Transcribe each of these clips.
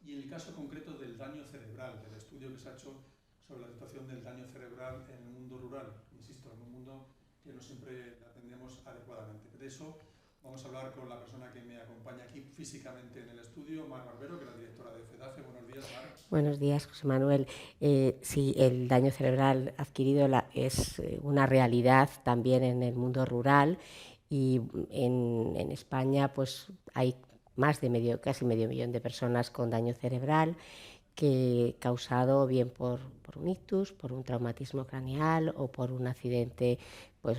y el caso concreto del daño cerebral, del estudio que se ha hecho sobre la situación del daño cerebral en el mundo rural, insisto, en un mundo que no siempre atendemos adecuadamente. De eso vamos a hablar con la persona que me acompaña aquí físicamente en el estudio, Mar Barbero, que es la directora de FEDAFE. Buenos días, Mar. Buenos días, José Manuel. Sí, el daño cerebral adquirido es una realidad también en el mundo rural, y en España pues hay casi medio millón de personas con daño cerebral, que causado bien por un ictus, por un traumatismo craneal o por un accidente, pues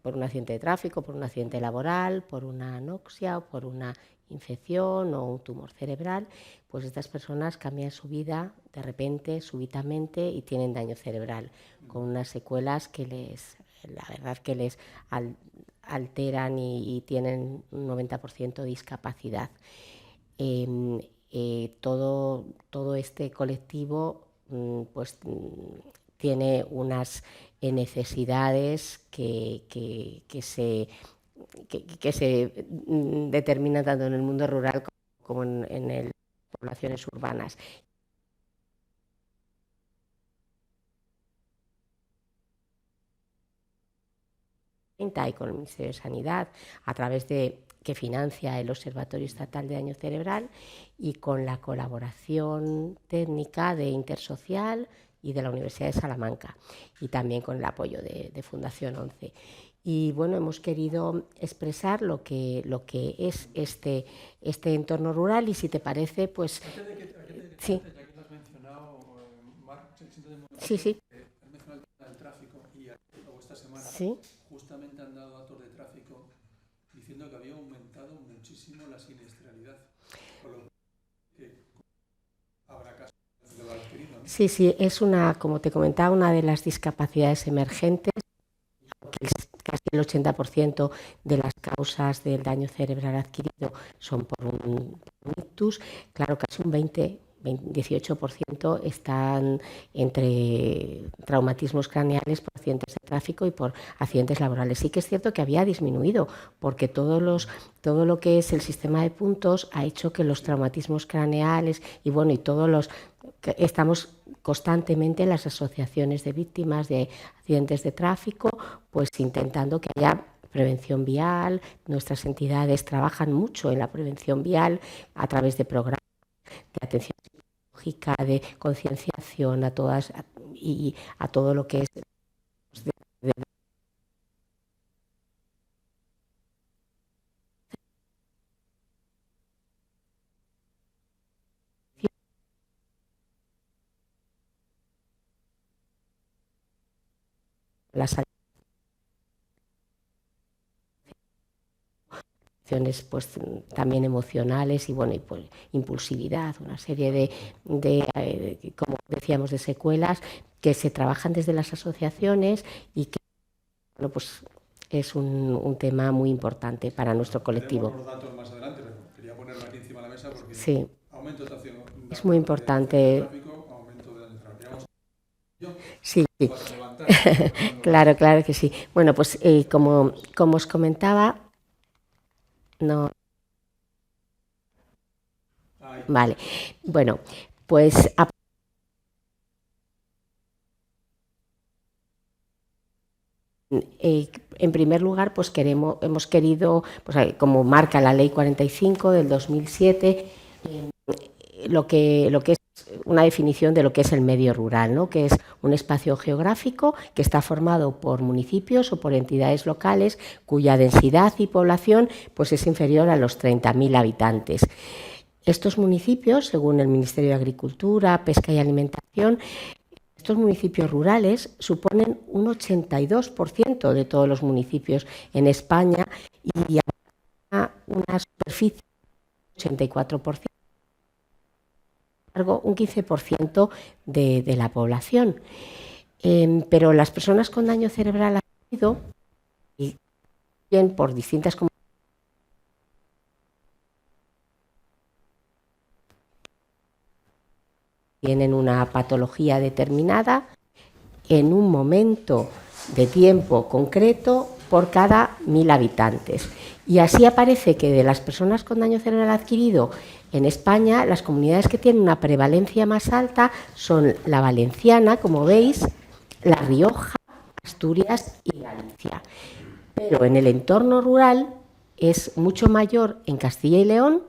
por un accidente de tráfico, por un accidente laboral, por una anoxia o por una infección o un tumor cerebral. Pues estas personas cambian su vida de repente, súbitamente, y tienen daño cerebral con unas secuelas que la verdad que les alteran y tienen un 90% de discapacidad. Todo este colectivo pues tiene unas necesidades que se determinan tanto en el mundo rural como en las poblaciones urbanas. Y con el Ministerio de Sanidad, a través que financia el Observatorio Estatal de Daño Cerebral, y con la colaboración técnica de Intersocial y de la Universidad de Salamanca, y también con el apoyo de Fundación 11. Y bueno, hemos querido expresar lo que es este entorno rural, y si te parece, pues... Sí. Ya que lo has mencionado, Mar, sí, sí. Has mencionado el tema del tráfico, y esta semana sí. justamente han dado datos de tráfico diciendo que había aumentado muchísimo la siniestralidad, por lo que habrá casos de lo adquirido, ¿no? Sí, sí, es como te comentaba, una de las discapacidades emergentes. Casi el 80% de las causas del daño cerebral adquirido son por un ictus. Claro, casi un 18% están entre traumatismos craneales por accidentes de tráfico y por accidentes laborales. Sí que es cierto que había disminuido, porque todo lo que es el sistema de puntos ha hecho que los traumatismos craneales y todos los... Estamos constantemente en las asociaciones de víctimas de accidentes de tráfico, pues intentando que haya prevención vial. Nuestras entidades trabajan mucho en la prevención vial a través de programas de atención psicológica, de concienciación a todo lo que es las acciones pues también emocionales y pues impulsividad, una serie de como decíamos, de secuelas que se trabajan desde las asociaciones, y que pues es un tema muy importante para nuestro colectivo. Veremos los datos más adelante, pero quería ponerlo aquí encima de la mesa porque sí. Aumento de es muy importante. Tráfico, aumento de daño cerebral. Sí, sí. Claro que sí. Bueno, pues como os comentaba, no. Vale. Bueno, pues en primer lugar, pues hemos querido, pues como marca la Ley 45 del 2007, lo que es una definición de lo que es el medio rural, ¿no? Que es un espacio geográfico que está formado por municipios o por entidades locales cuya densidad y población pues es inferior a los 30.000 habitantes. Estos municipios, según el Ministerio de Agricultura, Pesca y Alimentación, estos municipios rurales suponen un 82% de todos los municipios en España, y una superficie del 84%. Un 15% de la población. Pero las personas con daño cerebral adquirido, y bien por distintas comunidades, tienen una patología determinada en un momento de tiempo concreto por cada 1.000 habitantes. Y así aparece que de las personas con daño cerebral adquirido en España, las comunidades que tienen una prevalencia más alta son la valenciana, como veis, La Rioja, Asturias y Galicia. Pero en el entorno rural es mucho mayor en Castilla y León,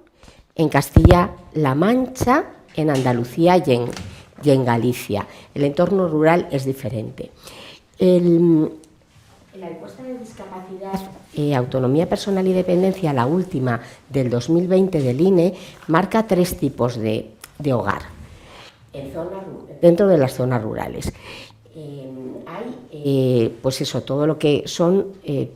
en Castilla-La Mancha, en Andalucía y en Galicia. El entorno rural es diferente. La encuesta de discapacidad, autonomía personal y dependencia, la última del 2020 del INE, marca 3 tipos de hogar dentro de las zonas rurales. Hay, pues eso, todo lo que son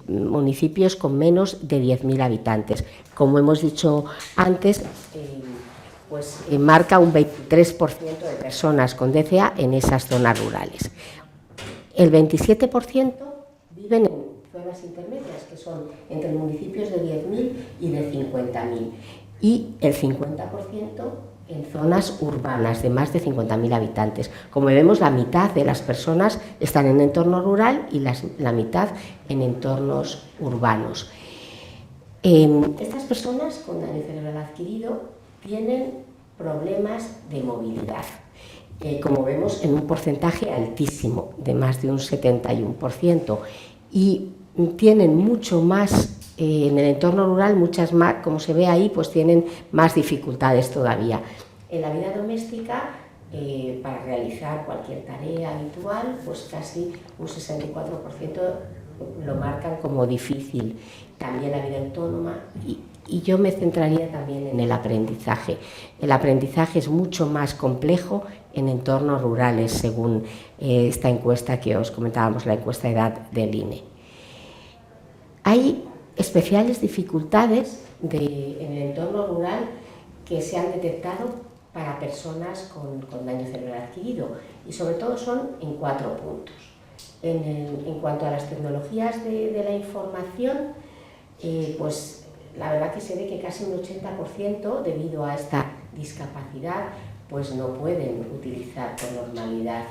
municipios con menos de 10.000 habitantes. Como hemos dicho antes, pues marca un 23% de personas con DCA en esas zonas rurales. El 27% viven en zonas intermedias, que son entre municipios de 10.000 y de 50.000. Y el 50% en zonas urbanas de más de 50.000 habitantes. Como vemos, la mitad de las personas están en entorno rural y la mitad en entornos urbanos. Estas personas con daño cerebral adquirido tienen problemas de movilidad, como vemos, en un porcentaje altísimo, de más de un 71%, y tienen mucho más, en el entorno rural, muchas más, como se ve ahí, pues tienen más dificultades todavía. En la vida doméstica, para realizar cualquier tarea habitual, pues casi un 64% lo marcan como difícil. También la vida autónoma, y yo me centraría también en el aprendizaje. El aprendizaje es mucho más complejo en entornos rurales, según esta encuesta que os comentábamos, la encuesta de edad del INE. Hay especiales dificultades en el entorno rural que se han detectado para personas con daño cerebral adquirido, y sobre todo son en 4 puntos. En cuanto a las tecnologías de la información, pues la verdad que se ve que casi un 80%, debido a esta discapacidad, pues no pueden utilizar con normalidad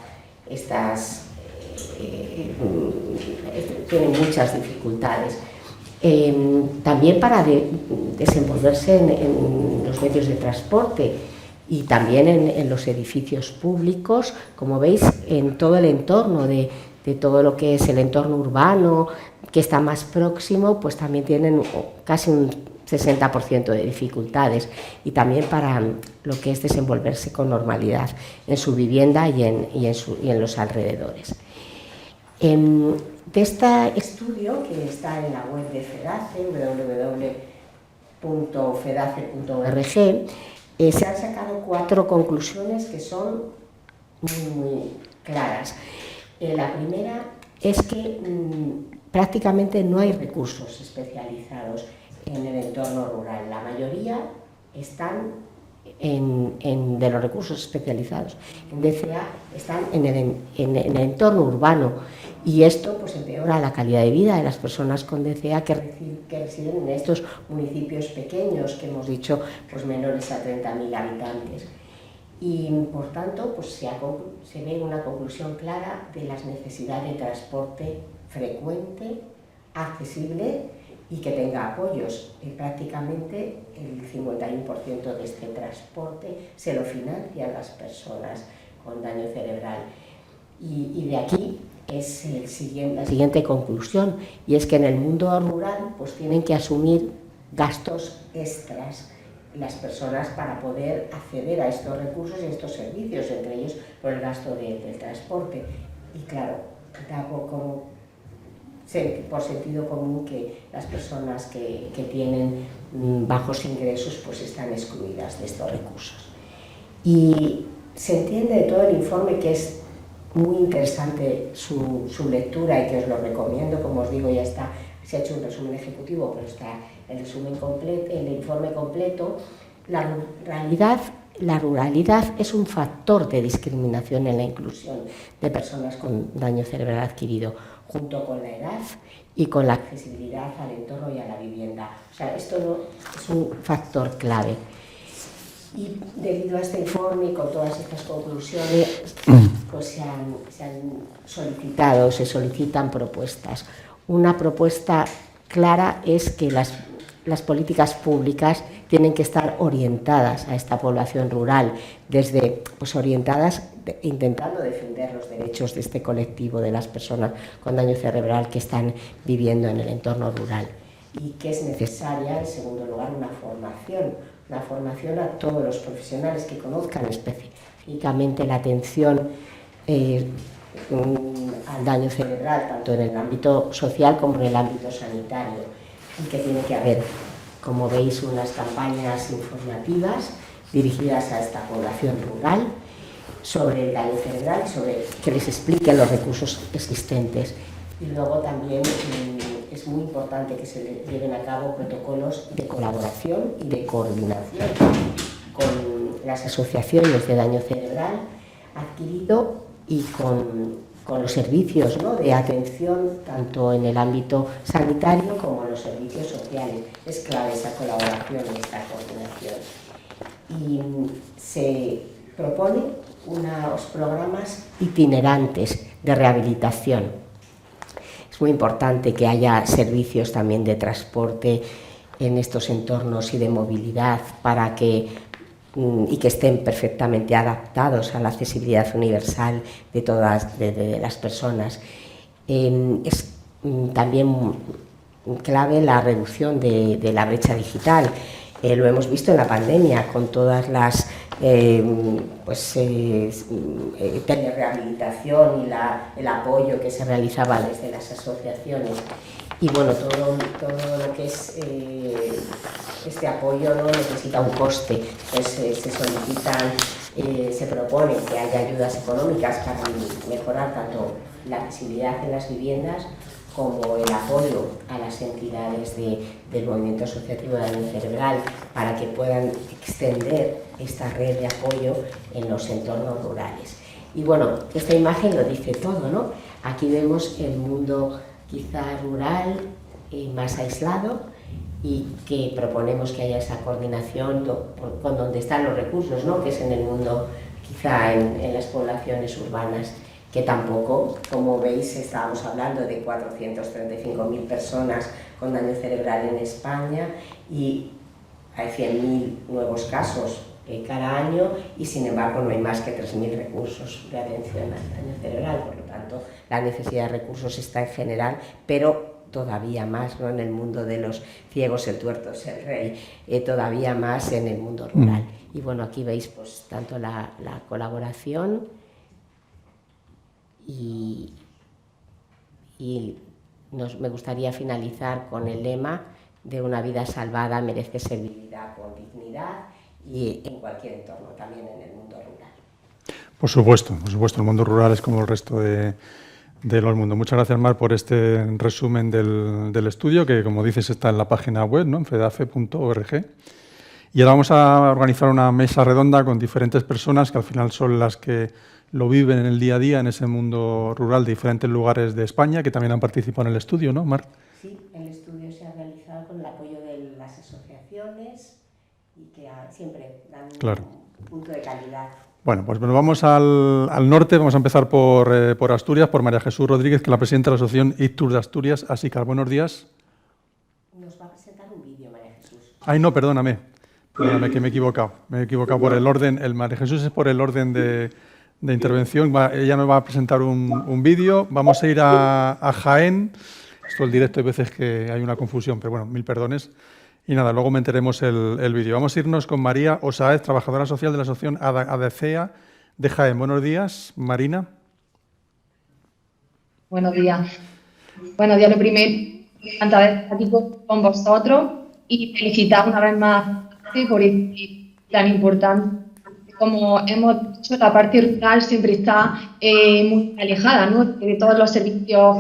tienen muchas dificultades. También para desenvolverse en los medios de transporte y también en los edificios públicos, como veis, en todo el entorno de todo lo que es el entorno urbano, que está más próximo, pues también tienen casi un 60% de dificultades, y también para lo que es desenvolverse con normalidad en su vivienda y en los alrededores. De este estudio, que está en la web de FEDACE, www.fedace.org, se han sacado 4 conclusiones que son muy claras. La primera es que prácticamente no hay recursos especializados en el entorno rural. La mayoría están de los recursos especializados en DCA están en el entorno urbano, y esto pues empeora la calidad de vida de las personas con DCA que residen en estos municipios pequeños que hemos dicho, pues menores a 30.000 habitantes. Y por tanto pues se ve una conclusión clara de las necesidades de transporte frecuente, accesible y que tenga apoyos. Y prácticamente el 51% de este transporte se lo financian las personas con daño cerebral. Y de aquí es la siguiente conclusión, y es que en el mundo rural pues tienen que asumir gastos extras las personas para poder acceder a estos recursos y estos servicios, entre ellos por el gasto del transporte. Y claro, por sentido común que las personas que tienen bajos ingresos pues están excluidas de estos recursos. Y se entiende de todo el informe que es muy interesante su lectura, y que os lo recomiendo. Como os digo, ya está, se ha hecho un resumen ejecutivo, pero está el resumen completo, el informe completo. La ruralidad es un factor de discriminación en la inclusión de personas con daño cerebral adquirido, junto con la edad y con la accesibilidad al entorno y a la vivienda. O sea, esto es un factor clave. Y debido a este informe y con todas estas conclusiones, pues se solicitan propuestas. Una propuesta clara es que las políticas públicas tienen que estar orientadas a esta población rural, desde, pues, orientadas intentando defender los derechos de este colectivo de las personas con daño cerebral que están viviendo en el entorno rural. Y que es necesaria, en segundo lugar, una formación a todos los profesionales que conozcan específicamente la atención al daño cerebral, tanto en el ámbito social como en el ámbito sanitario, y que tiene que haber, como veis, unas campañas informativas dirigidas a esta población rural sobre el daño cerebral, sobre que les expliquen los recursos existentes. Y luego también es muy importante que se lleven a cabo protocolos de colaboración y de coordinación con las asociaciones de daño cerebral adquirido y con los servicios, ¿no?, de atención tanto en el ámbito sanitario como en los servicios sociales. Es clave esa colaboración y esta coordinación. Y se proponen unos programas itinerantes de rehabilitación. Es muy importante que haya servicios también de transporte en estos entornos y de movilidad para que estén perfectamente adaptados a la accesibilidad universal de todas de las personas. Es también clave la reducción de la brecha digital. Lo hemos visto en la pandemia con todas las telerehabilitación y el apoyo que se realizaba desde las asociaciones. Y bueno, todo lo que es este apoyo no necesita un coste, pues se solicitan, se propone que haya ayudas económicas para mejorar tanto la accesibilidad en las viviendas como el apoyo a las entidades del movimiento asociativo de daño cerebral para que puedan extender esta red de apoyo en los entornos rurales. Y bueno, esta imagen lo dice todo, ¿no? Aquí vemos el mundo quizá rural más aislado y que proponemos que haya esa coordinación con donde están los recursos, ¿no?, que es en el mundo, quizá en las poblaciones urbanas, que tampoco, como veis, estábamos hablando de 435.000 personas con daño cerebral en España y hay 100.000 nuevos casos cada año y sin embargo no hay más que 3.000 recursos de atención al daño cerebral, por lo tanto la necesidad de recursos está en general, pero todavía más, ¿no?, en el mundo de los ciegos el tuerto es el rey, todavía más en el mundo rural. Y bueno, aquí veis pues tanto la colaboración y me gustaría finalizar con el lema de una vida salvada merece ser vivida con dignidad y en cualquier entorno, también en el mundo rural. Por supuesto, el mundo rural es como el resto del mundo. Muchas gracias, Mar, por este resumen del estudio, que como dices está en la página web, ¿no?, en fedafe.org. Y ahora vamos a organizar una mesa redonda con diferentes personas que al final son las que lo viven en el día a día en ese mundo rural de diferentes lugares de España, que también han participado en el estudio, ¿no, Mar? Sí, el estudio se ha realizado con el apoyo de las asociaciones y que siempre dan un punto de calidad. Bueno, pues nos vamos al norte. Vamos a empezar por Asturias, por María Jesús Rodríguez, que es la presidenta de la Asociación ICTUR de Asturias. Asícar, buenos días. Nos va a presentar un vídeo, María Jesús. Ay, no, perdóname, que me he equivocado. Me he equivocado por el orden. El María Jesús es por el orden de intervención. Ella nos va a presentar un vídeo. Vamos a ir a Jaén. Esto el directo hay veces que hay una confusión, pero bueno, mil perdones. Y nada, luego meteremos el vídeo. Vamos a irnos con María Osáez, trabajadora social de la Asociación ADCEA de Jaén. Buenos días, Marina. Buenos días. Buenos días, lo primero, encantada de estar aquí con vosotros y felicitar una vez más por este tan importante. Como hemos dicho, la parte rural siempre está muy alejada, ¿no?, de todos los servicios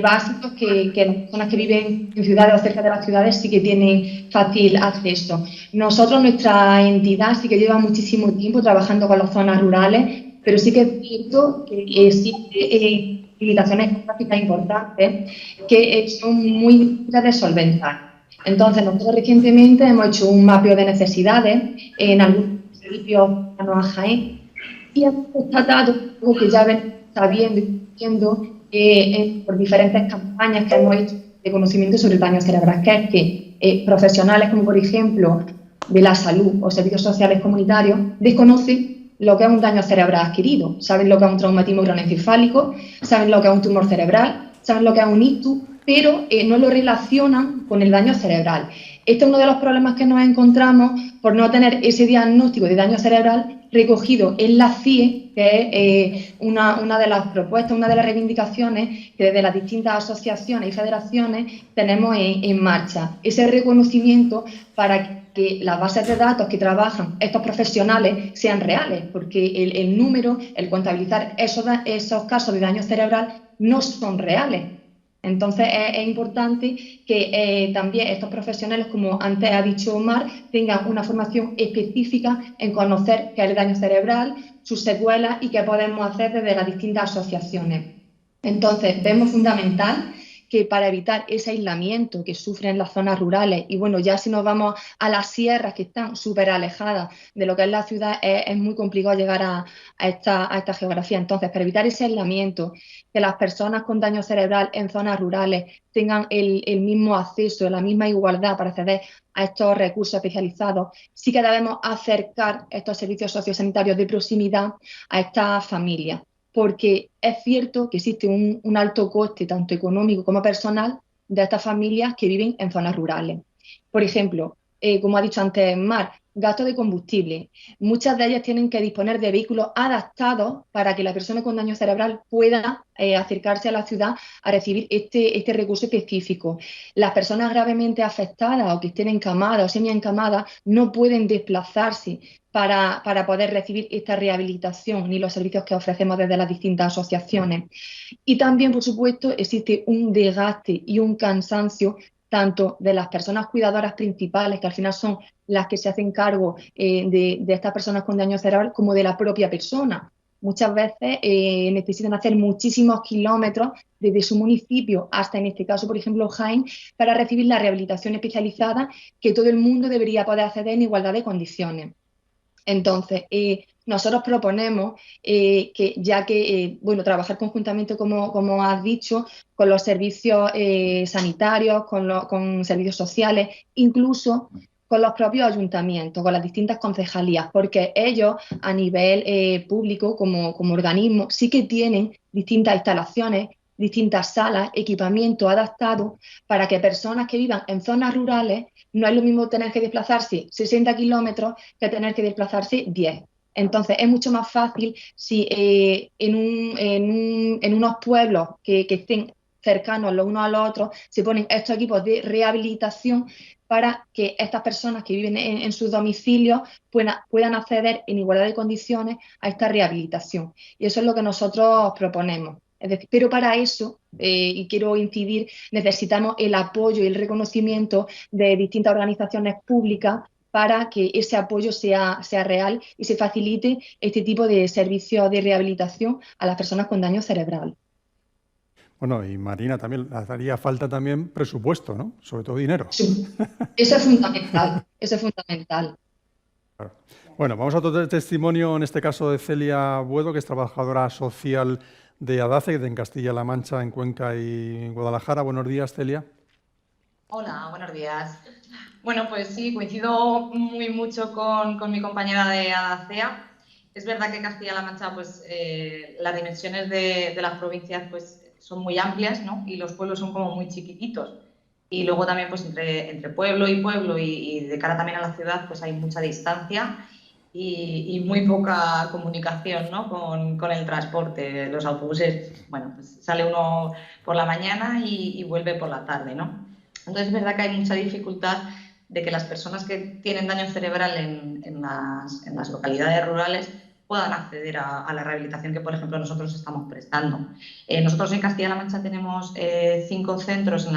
básicos que las personas que viven en ciudades o cerca de las ciudades sí que tienen fácil acceso. Nosotros, nuestra entidad, sí que lleva muchísimo tiempo trabajando con las zonas rurales, pero sí que es cierto que existen limitaciones geográficas importantes que son muy difíciles de solventar. Entonces, nosotros recientemente hemos hecho un mapeo de necesidades en algunos servicios a Jaén y hemos constatado algo que ya ven sabiendo y viendo por diferentes campañas que hemos hecho de conocimiento sobre el daño cerebral, que es que profesionales como por ejemplo de la salud o servicios sociales comunitarios desconocen lo que es un daño cerebral adquirido, saben lo que es un traumatismo craneoencefálico, saben lo que es un tumor cerebral, saben lo que es un ictus, pero no lo relacionan con el daño cerebral. Este es uno de los problemas que nos encontramos por no tener ese diagnóstico de daño cerebral recogido en la CIE, que es una de las propuestas, una de las reivindicaciones que desde las distintas asociaciones y federaciones tenemos en marcha. Ese reconocimiento para que las bases de datos que trabajan estos profesionales sean reales, porque el número, el contabilizar esos casos de daño cerebral no son reales. Entonces es importante que también estos profesionales, como antes ha dicho Omar, tengan una formación específica en conocer qué es el daño cerebral, sus secuelas y qué podemos hacer desde las distintas asociaciones. Entonces vemos fundamental que para evitar ese aislamiento que sufren las zonas rurales, y bueno, ya si nos vamos a las sierras que están súper alejadas de lo que es la ciudad, es muy complicado llegar a esta geografía. Entonces, para evitar ese aislamiento, que las personas con daño cerebral en zonas rurales tengan el mismo acceso, la misma igualdad para acceder a estos recursos especializados, sí que debemos acercar estos servicios sociosanitarios de proximidad a estas familias, porque es cierto que existe un alto coste, tanto económico como personal, de estas familias que viven en zonas rurales. Por ejemplo, como ha dicho antes Mar, gasto de combustible. Muchas de ellas tienen que disponer de vehículos adaptados para que la persona con daño cerebral pueda acercarse a la ciudad a recibir este recurso específico. Las personas gravemente afectadas o que estén encamadas o semi-encamadas no pueden desplazarse para poder recibir esta rehabilitación ni los servicios que ofrecemos desde las distintas asociaciones. Y también, por supuesto, existe un desgaste y un cansancio tanto de las personas cuidadoras principales, que al final son las que se hacen cargo de estas personas con daño cerebral, como de la propia persona. Muchas veces necesitan hacer muchísimos kilómetros desde su municipio hasta, en este caso, por ejemplo, Jaén, para recibir la rehabilitación especializada que todo el mundo debería poder acceder en igualdad de condiciones. Entonces, nosotros proponemos que, ya que, trabajar conjuntamente, como has dicho, con los servicios sanitarios, con servicios sociales, incluso con los propios ayuntamientos, con las distintas concejalías, porque ellos a nivel público, como organismo, sí que tienen distintas instalaciones, distintas salas, equipamiento adaptado para que personas que vivan en zonas rurales, no es lo mismo tener que desplazarse 60 kilómetros que tener que desplazarse 10. Entonces es mucho más fácil si en unos pueblos que estén cercanos los unos a los otros se ponen estos equipos de rehabilitación para que estas personas que viven en sus domicilios puedan acceder en igualdad de condiciones a esta rehabilitación. Y eso es lo que nosotros proponemos. Es decir, pero para eso, y quiero incidir, necesitamos el apoyo y el reconocimiento de distintas organizaciones públicas para que ese apoyo sea real y se facilite este tipo de servicios de rehabilitación a las personas con daño cerebral. Bueno, y Marina, también haría falta también presupuesto, ¿no? Sobre todo dinero. Sí, eso es fundamental, eso es fundamental. Claro. Bueno, vamos a otro testimonio, en este caso de Celia Buedo, que es trabajadora social de ADACE, en Castilla-La Mancha, en Cuenca y Guadalajara. Buenos días, Celia. Hola, buenos días. Bueno, pues sí, coincido mucho con mi compañera de ADACEA. Es verdad que Castilla-La Mancha, pues las dimensiones de las provincias pues son muy amplias, ¿no? Y los pueblos son como muy chiquititos. Y luego también pues entre pueblo y de cara también a la ciudad pues hay mucha distancia y muy poca comunicación, ¿no? con el transporte. Los autobuses, bueno, pues sale uno por la mañana y vuelve por la tarde, ¿no? Entonces es verdad que hay mucha dificultad de que las personas que tienen daño cerebral en las localidades rurales puedan acceder a la rehabilitación que, por ejemplo, nosotros estamos prestando. Nosotros en Castilla-La Mancha tenemos 5 centros,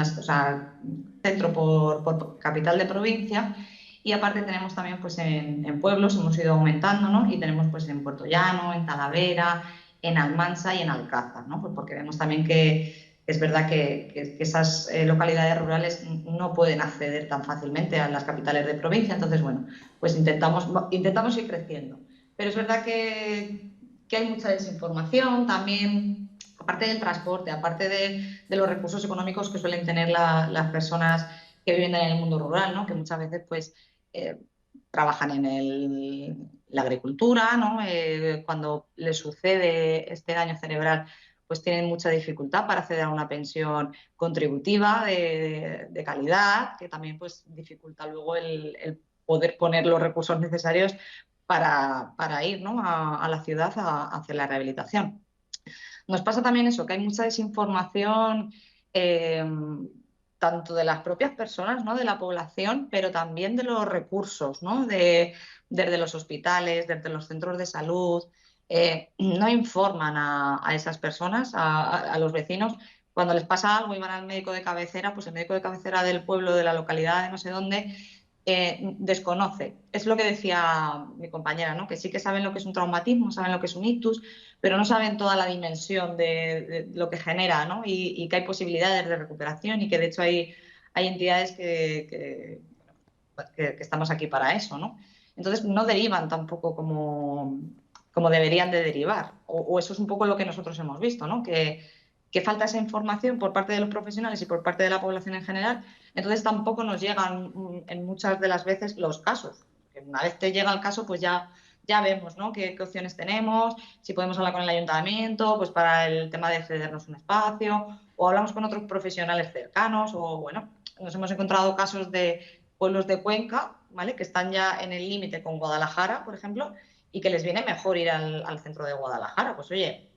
centro por capital de provincia, y aparte tenemos también pues, en pueblos, hemos ido aumentando, ¿no? Y tenemos pues, en Puerto Llano, en Talavera, en Almansa y en Alcázar, ¿no? Pues porque vemos también que es verdad que esas localidades rurales no pueden acceder tan fácilmente a las capitales de provincia. Entonces, bueno, pues intentamos ir creciendo. Pero es verdad que hay mucha desinformación también, aparte del transporte, aparte de los recursos económicos que suelen tener las personas que viven en el mundo rural, ¿no? Que muchas veces pues trabajan en la agricultura, ¿no? Cuando les sucede este daño cerebral, pues tienen mucha dificultad para acceder a una pensión contributiva de calidad, que también pues dificulta luego el poder poner los recursos necesarios para ir, ¿no? a la ciudad a hacer la rehabilitación. Nos pasa también eso, que hay mucha desinformación tanto de las propias personas, ¿no? De la población, pero también de los recursos, ¿no? Desde los hospitales, desde los centros de salud. No informan a esas personas, a los vecinos. Cuando les pasa algo y van al médico de cabecera, pues el médico de cabecera del pueblo, de la localidad, de no sé dónde, desconoce. Es lo que decía mi compañera, ¿no? Que sí que saben lo que es un traumatismo, saben lo que es un ictus, pero no saben toda la dimensión de lo que genera, ¿no? Y que hay posibilidades de recuperación y que de hecho hay entidades que estamos aquí para eso, ¿no? Entonces no derivan tampoco como deberían de derivar, o eso es un poco lo que nosotros hemos visto, ¿no? Que falta esa información por parte de los profesionales y por parte de la población en general, entonces tampoco nos llegan en muchas de las veces los casos. Una vez te llega el caso, pues ya vemos, ¿no? qué opciones tenemos, si podemos hablar con el ayuntamiento, pues para el tema de cedernos un espacio, o hablamos con otros profesionales cercanos, o bueno, nos hemos encontrado casos de pueblos de Cuenca, ¿vale? Que están ya en el límite con Guadalajara, por ejemplo, y que les viene mejor ir al centro de Guadalajara. Pues oye,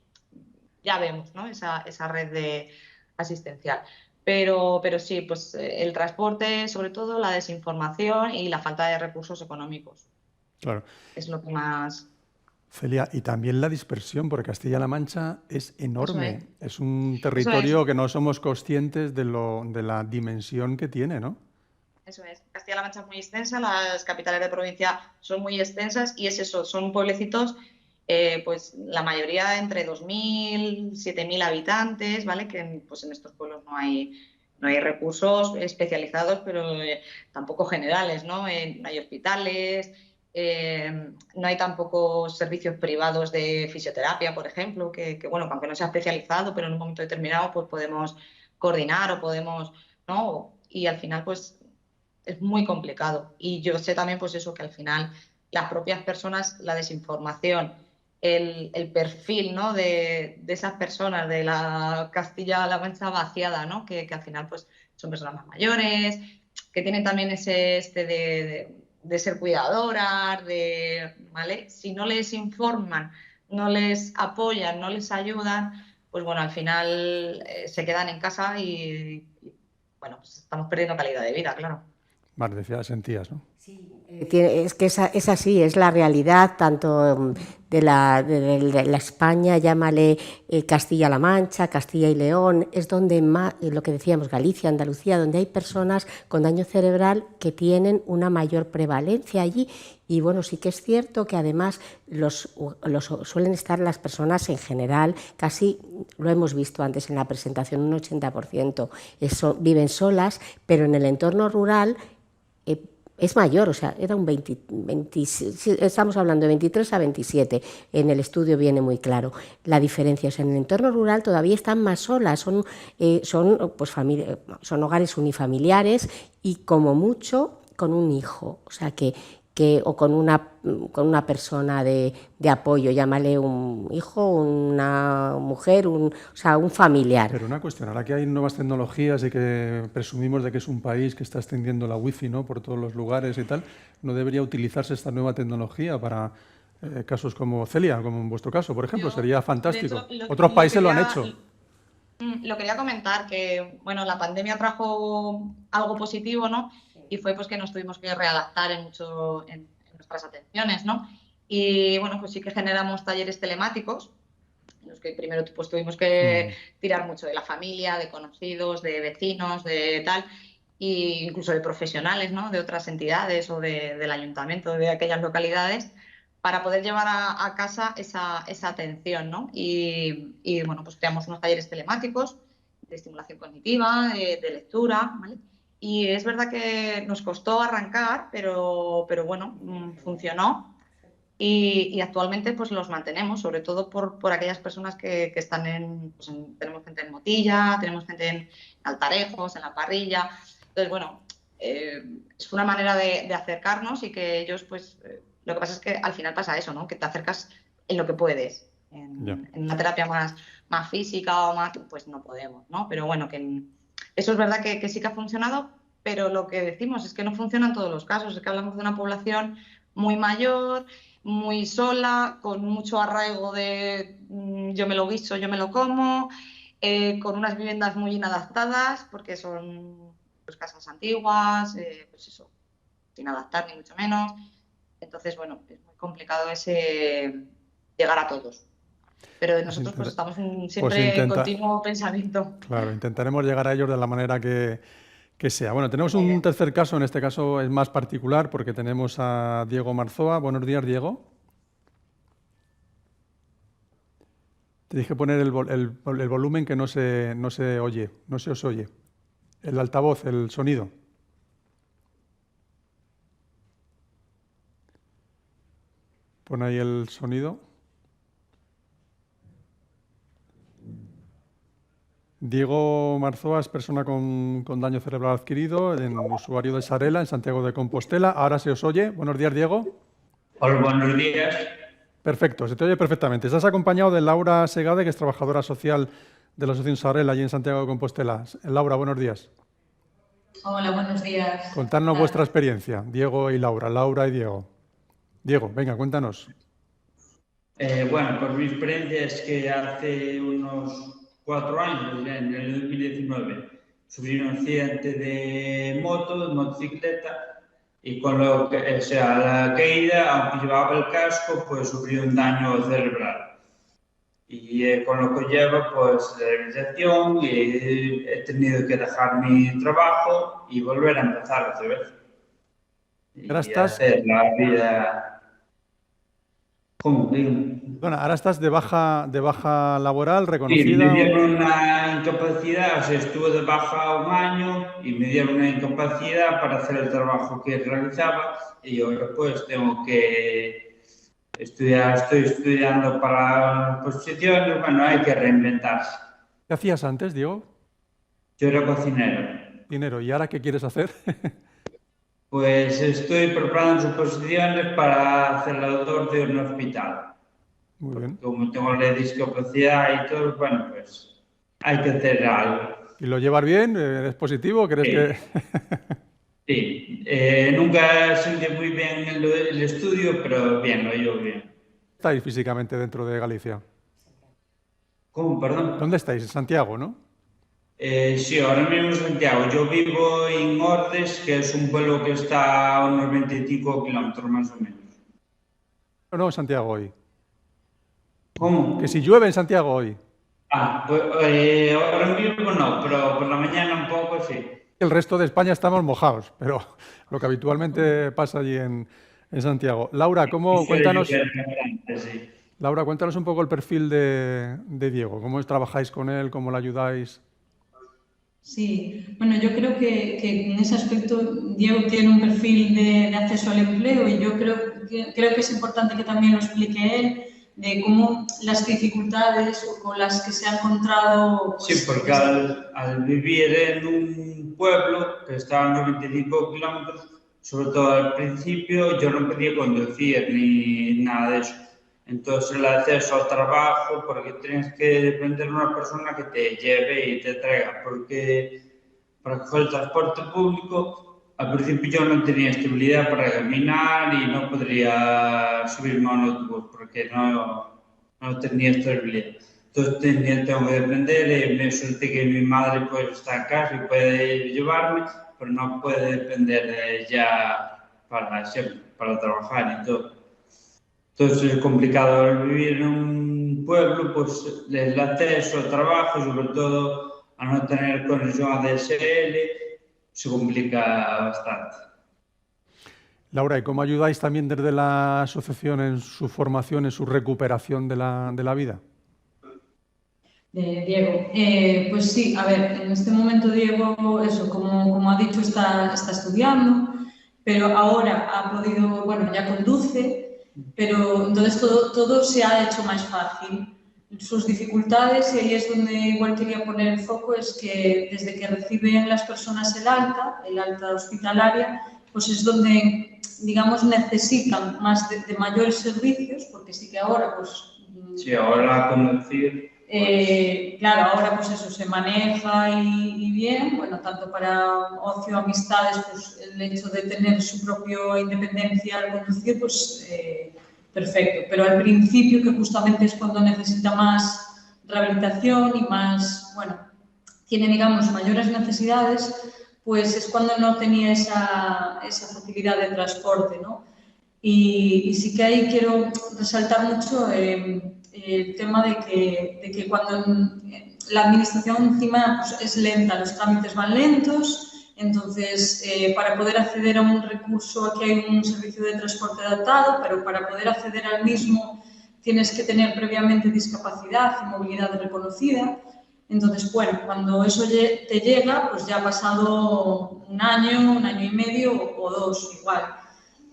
ya vemos, ¿no? esa red asistencial. Pero sí, pues el transporte, sobre todo la desinformación y la falta de recursos económicos. Claro. Es lo que más... Celia, y también la dispersión, porque Castilla-La Mancha es enorme. Es un Eso territorio es. que no somos conscientes de la dimensión que tiene, ¿no? Eso es. Castilla-La Mancha es muy extensa, las capitales de provincia son muy extensas y es eso, son pueblecitos, pues la mayoría entre 2.000, 7.000 habitantes, ¿vale? Que pues en estos pueblos no hay recursos especializados, pero tampoco generales, ¿no? No hay hospitales, no hay tampoco servicios privados de fisioterapia, por ejemplo, que bueno, que aunque no sea especializado, pero en un momento determinado pues podemos coordinar o podemos, ¿no? Y al final pues es muy complicado. Y yo sé también pues eso, que al final las propias personas, la desinformación, el perfil, ¿no? de esas personas de la Castilla-La Mancha vaciada, ¿no? Que al final pues son personas más mayores, que tienen también ese de ser cuidadoras, ¿vale? Si no les informan, no les apoyan, no les ayudan, pues bueno, al final se quedan en casa y bueno, pues estamos perdiendo calidad de vida, claro. Vale, decía, sentías, ¿no? Sí, es que es así, es la realidad tanto de la España, llámale Castilla-La Mancha, Castilla y León, es donde más, lo que decíamos, Galicia, Andalucía, donde hay personas con daño cerebral que tienen una mayor prevalencia allí. Y bueno, sí que es cierto que además suelen estar las personas en general, casi lo hemos visto antes en la presentación, un 80% viven solas, pero en el entorno rural es mayor, o sea, era un 20, estamos hablando de 23 a 27, en el estudio viene muy claro la diferencia, o sea, en el entorno rural todavía están más solas, son hogares unifamiliares y como mucho con un hijo, o sea, o con una persona de apoyo, llámale un hijo, una mujer, o sea, un familiar. Pero una cuestión, ahora que hay nuevas tecnologías y que presumimos de que es un país que está extendiendo la wifi, ¿no? Por todos los lugares y tal, ¿no debería utilizarse esta nueva tecnología para casos como Celia, como en vuestro caso, por ejemplo? Sería fantástico. De hecho, Otros países lo han hecho. Lo quería comentar, que bueno, la pandemia trajo algo positivo, ¿no? Y fue pues que nos tuvimos que readaptar en nuestras atenciones, ¿no? Y bueno, pues sí que generamos talleres telemáticos, en los que primero pues tuvimos que tirar mucho de la familia, de conocidos, de vecinos, de tal, e incluso de profesionales, ¿no? De otras entidades o del ayuntamiento de aquellas localidades, para poder llevar a casa esa atención, ¿no? Y bueno, pues creamos unos talleres telemáticos de estimulación cognitiva, de lectura, ¿vale? Y es verdad que nos costó arrancar, pero bueno, funcionó. Y actualmente pues los mantenemos, sobre todo por aquellas personas que están tenemos gente en Motilla, tenemos gente en Altarejos, en La Parrilla. Entonces, bueno, es una manera de acercarnos y que ellos, pues, lo que pasa es que al final pasa eso, ¿no? Que te acercas en lo que puedes. En una terapia más física o más, pues no podemos, ¿no? Pero bueno, que eso es verdad que sí que ha funcionado, pero lo que decimos es que no funciona en todos los casos, es que hablamos de una población muy mayor, muy sola, con mucho arraigo de yo me lo guiso, yo me lo como, con unas viviendas muy inadaptadas, porque son pues, casas antiguas, pues eso, sin adaptar ni mucho menos. Entonces, bueno, es muy complicado ese llegar a todos. Pero nosotros pues estamos siempre en continuo pensamiento. Claro, intentaremos llegar a ellos de la manera que sea. Bueno, tenemos un tercer caso, en este caso es más particular porque tenemos a Diego Marzoa. Buenos días, Diego. Te dije poner el volumen que no se oye, no se os oye. El altavoz, el sonido. Pon ahí el sonido. Diego Marzoa es persona con daño cerebral adquirido, usuario de Sarela, en Santiago de Compostela. Ahora se os oye. Buenos días, Diego. Hola, buenos días. Perfecto, se te oye perfectamente. Estás acompañado de Laura Segade, que es trabajadora social de la Asociación Sarela, allí en Santiago de Compostela. Laura, buenos días. Hola, buenos días. Contadnos vuestra experiencia, Diego y Laura. Laura y Diego. Diego, venga, cuéntanos. Bueno, pues mi experiencia es que hace unos 4 años, en el 2019, sufrí un accidente de motocicleta, y con lo que, o sea, la caída, aunque llevaba el casco, pues sufrí un daño cerebral. Y con lo que lleva, pues, la rehabilitación, y he tenido que dejar mi trabajo y volver a empezar otra vez. Y hacer la vida... ¿Cómo? Bueno, ahora estás de baja laboral reconocida. Sí, me dieron una incapacidad, o sea, estuve de baja un año y me dieron una incapacidad para hacer el trabajo que realizaba, y ahora pues tengo que estudiar, estoy estudiando para posiciones, bueno, hay que reinventarse. ¿Qué hacías antes, Diego? Yo era cocinero. ¿Y ahora qué quieres hacer? Pues estoy preparando suposiciones para hacer doctor de un hospital. Muy bien. Como tengo la discapacidad y todo, bueno, pues hay que hacer algo. ¿Y lo llevas bien? ¿Eres positivo? ¿Crees que...? Sí. Nunca sentí muy bien el estudio, pero bien, lo llevo bien. ¿Estáis físicamente dentro de Galicia? ¿Cómo? Perdón. ¿Dónde estáis? En Santiago, ¿no? Sí, ahora mismo en Santiago. Yo vivo en Ordes, que es un pueblo que está a unos 25 kilómetros más o menos. No, en Santiago hoy. ¿Cómo? Que si llueve en Santiago hoy. Pues ahora mismo no, pero por la mañana un poco sí. El resto de España estamos mojados, pero lo que habitualmente pasa allí en Santiago. Laura, cuéntanos... Sí. Laura, cuéntanos un poco el perfil de Diego. ¿Cómo trabajáis con él? ¿Cómo le ayudáis? Sí, bueno, yo creo que en ese aspecto Diego tiene un perfil de acceso al empleo, y yo creo que es importante que también lo explique él, de cómo las dificultades con las que se ha encontrado... Pues, sí, porque al vivir en un pueblo que está a 95 kilómetros, sobre todo al principio, yo no podía conducir ni nada de eso. Entonces el acceso al trabajo, porque tienes que depender de una persona que te lleve y te traiga, porque para coger el transporte público, al principio yo no tenía estabilidad para caminar y no podría subirme a un autobús porque no tenía estabilidad. Entonces tengo que depender, me suerte que mi madre pues está en casa y puede llevarme, pero no puede depender de ella para siempre, para trabajar y todo. Entonces es complicado vivir en un pueblo, pues el acceso al trabajo, sobre todo a no tener conexión ADSL, se complica bastante. Laura, ¿y cómo ayudáis también desde la asociación en su formación, en su recuperación de la vida? Diego, pues sí, a ver, en este momento Diego, eso, como ha dicho, está estudiando, pero ahora ha podido, bueno, ya conduce, pero entonces todo se ha hecho más fácil. sus dificultades, y ahí es donde igual quería poner el foco, es que desde que reciben las personas el alta hospitalaria, pues es donde, digamos, necesitan más de mayores servicios, porque sí que ahora, pues... Sí, ahora conducir... claro, ahora pues eso se maneja y bien, bueno, tanto para ocio, amistades, pues el hecho de tener su propia independencia al conducir, pues perfecto. Pero al principio, que justamente es cuando necesita más rehabilitación y más, bueno, tiene, digamos, mayores necesidades, pues es cuando no tenía esa facilidad de transporte, ¿no? Y sí que ahí quiero resaltar mucho el tema de que cuando la administración encima pues, es lenta, los trámites van lentos, entonces para poder acceder a un recurso, aquí hay un servicio de transporte adaptado, pero para poder acceder al mismo tienes que tener previamente discapacidad y movilidad reconocida. Entonces, bueno, cuando eso te llega, pues ya ha pasado un año y medio o dos igual.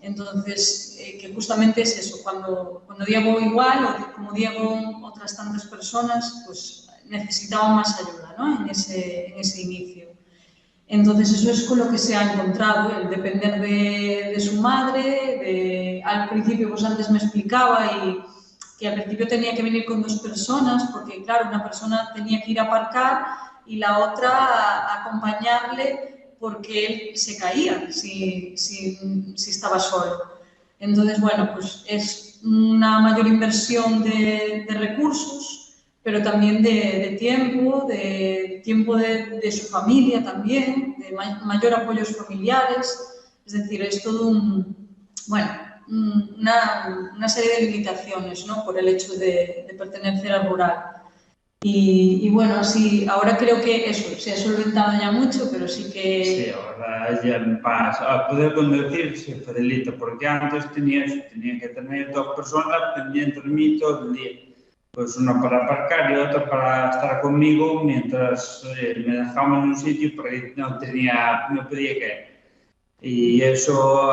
Entonces, que justamente es eso, cuando Diego igual, o como Diego otras tantas personas, pues necesitaban más ayuda, ¿no? En ese inicio. Entonces, eso es con lo que se ha encontrado, el depender de su madre, al principio, pues antes me explicaba que al principio tenía que venir con 2 personas, porque claro, una persona tenía que ir a aparcar y la otra a acompañarle, porque él se caía si estaba solo. Entonces, bueno, pues es una mayor inversión de recursos, pero también de tiempo de su familia también, de mayor apoyos familiares. Es decir, es todo una serie de limitaciones, ¿no? Por el hecho de pertenecer al rural. Y bueno, así, ahora creo que eso se ha solventado ya mucho, pero sí que... Sí, ahora ya a poder conducir se facilita, porque antes tenía que tener 2 personas pendientes de mí todo el día. Pues una para aparcar y otra para estar conmigo mientras me dejaban en un sitio porque no podía caer. Y eso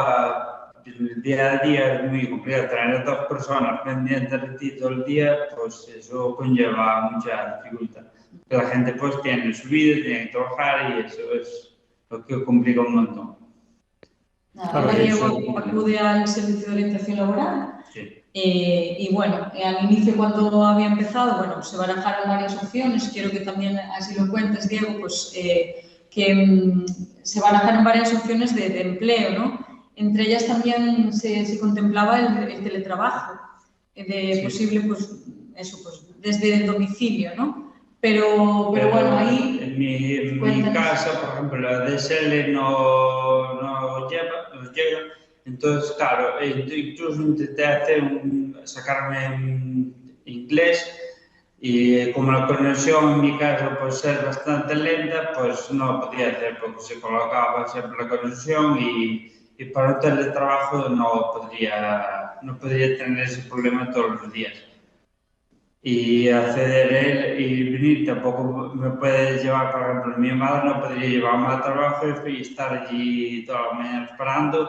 el día a día es muy complicado. Tener 2 personas pendientes de ti todo el día, pues eso conlleva mucha dificultad. La gente pues tiene su vida, tiene que trabajar y eso es lo que complica un montón. Ahora Diego acude al servicio de orientación laboral. Sí. Y bueno, al inicio cuando había empezado, bueno, se barajaron varias opciones, quiero que también así lo cuentes, Diego, pues que se barajaron varias opciones de empleo, ¿no? Entre ellas también se contemplaba el teletrabajo, de posible, pues eso, pues desde el domicilio, ¿no? Pero bueno, ahí... En mi casa, por ejemplo, la DSL no llega. Entonces, claro, incluso intenté sacarme inglés y como la conexión en mi casa puede ser bastante lenta, pues no podía hacer porque se colocaba siempre la conexión y para un teletrabajo no podría tener ese problema todos los días. Y acceder él y venir tampoco me puede llevar, por ejemplo, mi madre no podría llevarme al trabajo y estar allí toda la mañana esperando.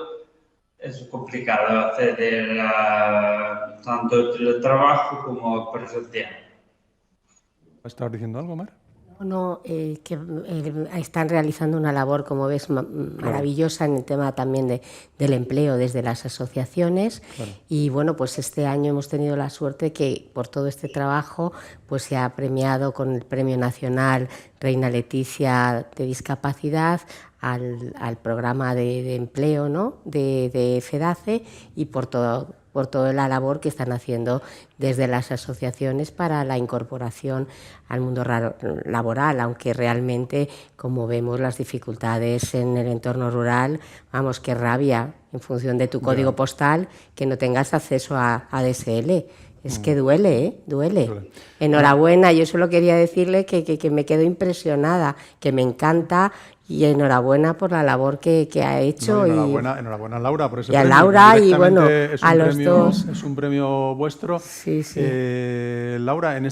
Es complicado acceder a tanto teletrabajo como presencial. ¿Estabas diciendo algo, Mar? No, que están realizando una labor, como ves, maravillosa en el tema también del empleo desde las asociaciones. Claro. Y bueno, pues este año hemos tenido la suerte que por todo este trabajo pues se ha premiado con el Premio Nacional Reina Leticia de Discapacidad al programa de empleo, ¿no? de FEDACE, y por toda la labor que están haciendo desde las asociaciones para la incorporación al mundo laboral, aunque realmente, como vemos, las dificultades en el entorno rural, vamos, qué rabia, en función de tu código postal, que no tengas acceso a ADSL. Es que duele, duele. Enhorabuena, yo solo quería decirle que me quedo impresionada, que me encanta, y enhorabuena por la labor que ha hecho. Enhorabuena Laura por ese premio. Y a Laura y bueno, a los dos. Es un premio vuestro. Sí. Laura, en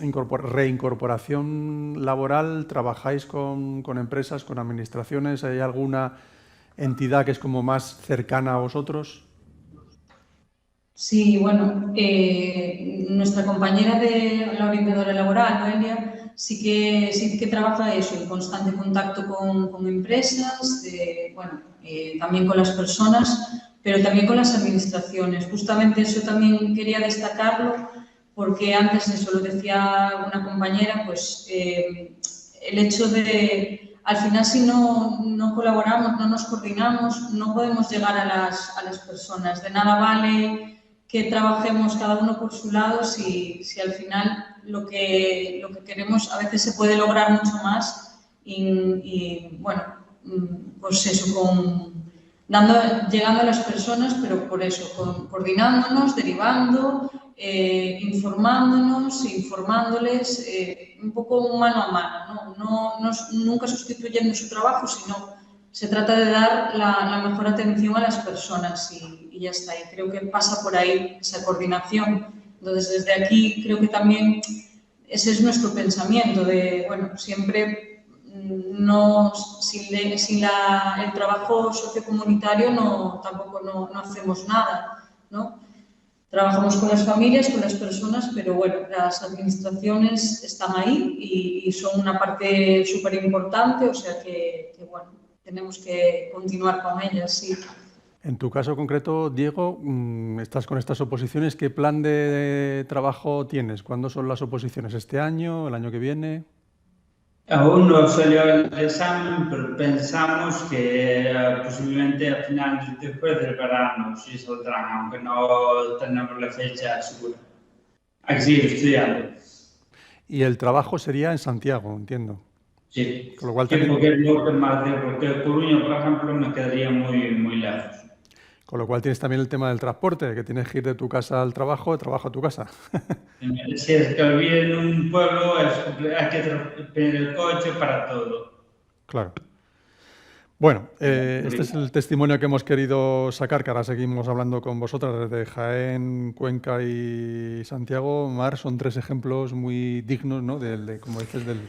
reincorporación laboral, ¿trabajáis con empresas, con administraciones? ¿Hay alguna entidad que es como más cercana a vosotros? Sí, bueno, nuestra compañera de la orientadora laboral, Noelia, sí que trabaja eso, en constante contacto con empresas, bueno, también con las personas, pero también con las administraciones. Justamente eso también quería destacarlo, porque antes eso lo decía una compañera, pues el hecho de, al final si no colaboramos, no nos coordinamos, no podemos llegar a las personas. De nada vale que trabajemos cada uno por su lado si al final lo que queremos a veces se puede lograr mucho más y bueno, pues eso, llegando a las personas, pero por eso, coordinándonos, derivando, informándoles, un poco mano a mano, ¿no? Nunca sustituyendo su trabajo, sino se trata de dar la mejor atención a las personas y ya está. Y creo que pasa por ahí esa coordinación. Entonces, desde aquí creo que también ese es nuestro pensamiento de, bueno, siempre sin el trabajo sociocomunitario tampoco no hacemos nada, ¿no? Trabajamos con las familias, con las personas, pero bueno, las administraciones están ahí y son una parte súper importante, o sea que bueno, tenemos que continuar con ellas, sí. En tu caso concreto, Diego, estás con estas oposiciones. ¿Qué plan de trabajo tienes? ¿Cuándo son las oposiciones? ¿Este año? ¿El año que viene? Aún no salió el examen, pero pensamos que posiblemente a finales después del verano sí saldrán, aunque no tenemos la fecha segura. Hay que seguir estudiando. Y el trabajo sería en Santiago, entiendo. Sí, Con lo cual porque es lo que más de, porque Coruña, por ejemplo, me quedaría muy lejos. Con lo cual tienes también el tema del transporte, que tienes que ir de tu casa al trabajo, de trabajo a tu casa. Si es que vivir en un pueblo, hay que tener el coche para todo. Claro. Bueno, este es el testimonio que hemos querido sacar, que ahora seguimos hablando con vosotras desde Jaén, Cuenca y Santiago. Mar, son 3 ejemplos muy dignos, ¿no? Como dices, del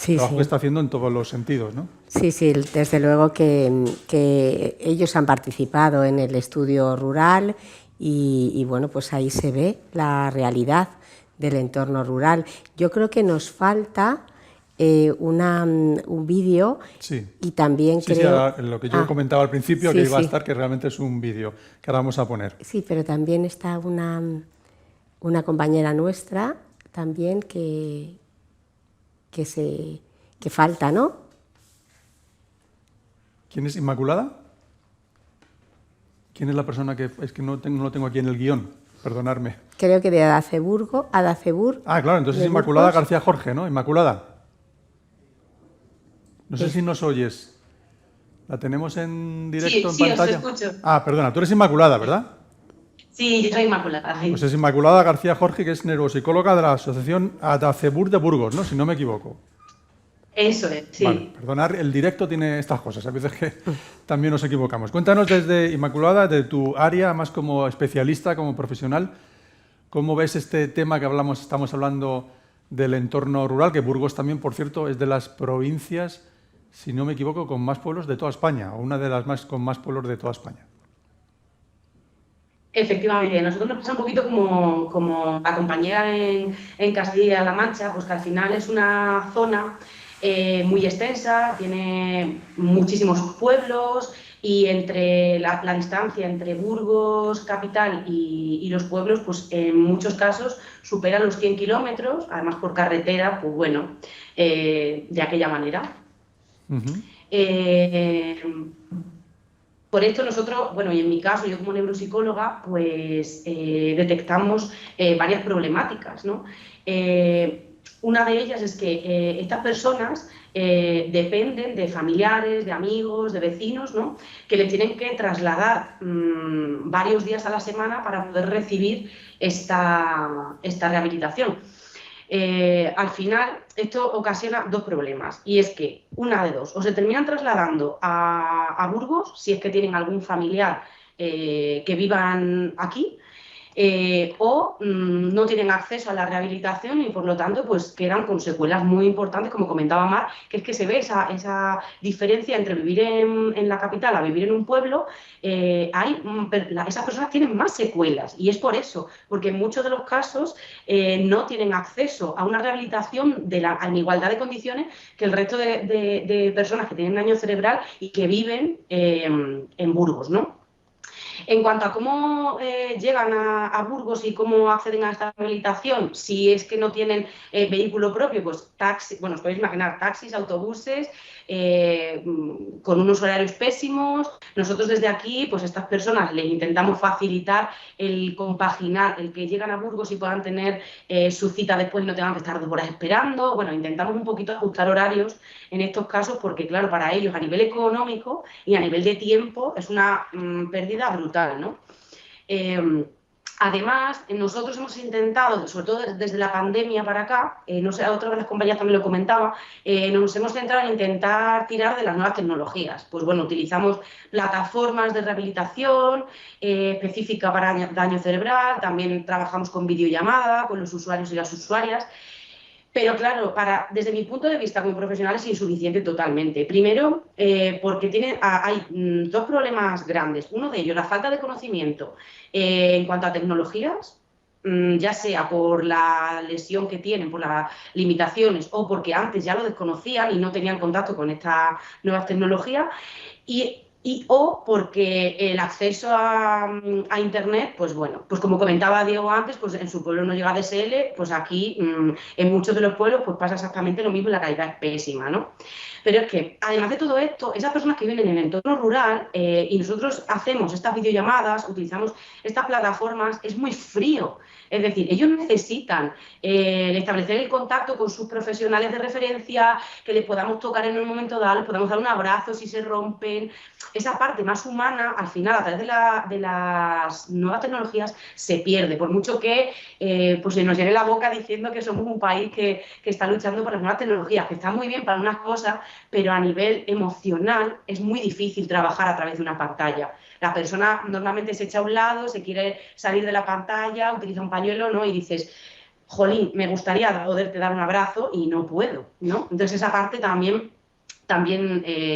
trabajo que está haciendo en todos los sentidos, ¿no? Sí, desde luego que ellos han participado en el estudio rural y bueno, pues ahí se ve la realidad del entorno rural. Yo creo que nos falta un vídeo y también creo... Sí, lo que yo comentaba al principio, que iba a estar, que realmente es un vídeo que ahora vamos a poner. Sí, pero también está una compañera nuestra también que falta, ¿no? ¿Quién es Inmaculada? ¿Quién es la persona que...? Es que no lo tengo aquí en el guión, perdonadme. Creo que de Adacebur. Ah, claro, entonces es Inmaculada García Jorge, ¿no? Inmaculada. No sé si nos oyes. ¿La tenemos en directo en pantalla? Sí, os escucho. Ah, perdona, tú eres Inmaculada, ¿verdad? Sí, yo soy Inmaculada. Pues es Inmaculada García Jorge, que es neuropsicóloga de la Asociación Adacebur de Burgos, ¿no? Si no me equivoco. Eso es, sí. Vale, perdonad, el directo tiene estas cosas, a veces que también nos equivocamos. Cuéntanos desde Inmaculada, de tu área, más como especialista, como profesional, ¿cómo ves este tema que estamos hablando del entorno rural, que Burgos también, por cierto, es de las provincias, si no me equivoco, con más pueblos de toda España, o una de las con más pueblos de toda España? Efectivamente, nosotros nos pasa un poquito como la compañera en Castilla-La Mancha, pues que al final es una zona muy extensa, tiene muchísimos pueblos y entre la distancia entre Burgos, capital y los pueblos, pues en muchos casos supera los 100 kilómetros, además por carretera, pues bueno, de aquella manera. Por esto nosotros, bueno, y en mi caso, yo como neuropsicóloga, pues detectamos varias problemáticas, ¿no? Una de ellas es que estas personas dependen de familiares, de amigos, de vecinos, ¿no? Que les tienen que trasladar varios días a la semana para poder recibir esta rehabilitación. Al final, esto ocasiona 2 problemas, y es que, una de dos, o se terminan trasladando a Burgos, si es que tienen algún familiar que vivan aquí, o no tienen acceso a la rehabilitación y por lo tanto pues quedan con secuelas muy importantes, como comentaba Mar, que es que se ve esa diferencia entre vivir en la capital a vivir en un pueblo. Esas personas tienen más secuelas y es por eso, porque en muchos de los casos no tienen acceso a una rehabilitación en igualdad de condiciones que el resto de personas que tienen daño cerebral y que viven en Burgos, ¿no? En cuanto a cómo llegan a Burgos y cómo acceden a esta rehabilitación, si es que no tienen vehículo propio, pues taxi, bueno, os podéis imaginar, taxis, autobuses, con unos horarios pésimos. Nosotros desde aquí, pues a estas personas les intentamos facilitar el compaginar, el que llegan a Burgos y puedan tener su cita después y no tengan que estar 2 horas esperando. Bueno, intentamos un poquito ajustar horarios en estos casos porque, claro, para ellos a nivel económico y a nivel de tiempo es una pérdida brutal, ¿no? Además, nosotros hemos intentado, sobre todo desde la pandemia para acá, no sé, otra de las compañeras también lo comentaba, nos hemos centrado en intentar tirar de las nuevas tecnologías. Pues bueno, utilizamos plataformas de rehabilitación específica para daño cerebral, también trabajamos con videollamada, con los usuarios y las usuarias. Pero claro, desde mi punto de vista como profesional es insuficiente totalmente. Primero, porque hay 2 problemas grandes. Uno de ellos, la falta de conocimiento en cuanto a tecnologías, ya sea por la lesión que tienen, por las limitaciones o porque antes ya lo desconocían y no tenían contacto con estas nuevas tecnologías. O porque el acceso a Internet, pues bueno, pues como comentaba Diego antes, pues en su pueblo no llega DSL, pues aquí en muchos de los pueblos pues pasa exactamente lo mismo y la calidad es pésima, ¿no? Pero es que, además de todo esto, esas personas que viven en el entorno rural y nosotros hacemos estas videollamadas, utilizamos estas plataformas, es muy frío. Es decir, ellos necesitan establecer el contacto con sus profesionales de referencia, que les podamos tocar en un momento dado, les podamos dar un abrazo si se rompen. Esa parte más humana, al final, a través de las nuevas tecnologías, se pierde. Por mucho que pues se nos llene la boca diciendo que somos un país que está luchando por las nuevas tecnologías, que está muy bien para unas cosas, pero a nivel emocional es muy difícil trabajar a través de una pantalla. La persona normalmente se echa a un lado, se quiere salir de la pantalla, utiliza un pañuelo, ¿no? Y dices, jolín, me gustaría poderte dar un abrazo y no puedo, ¿no? Entonces esa parte también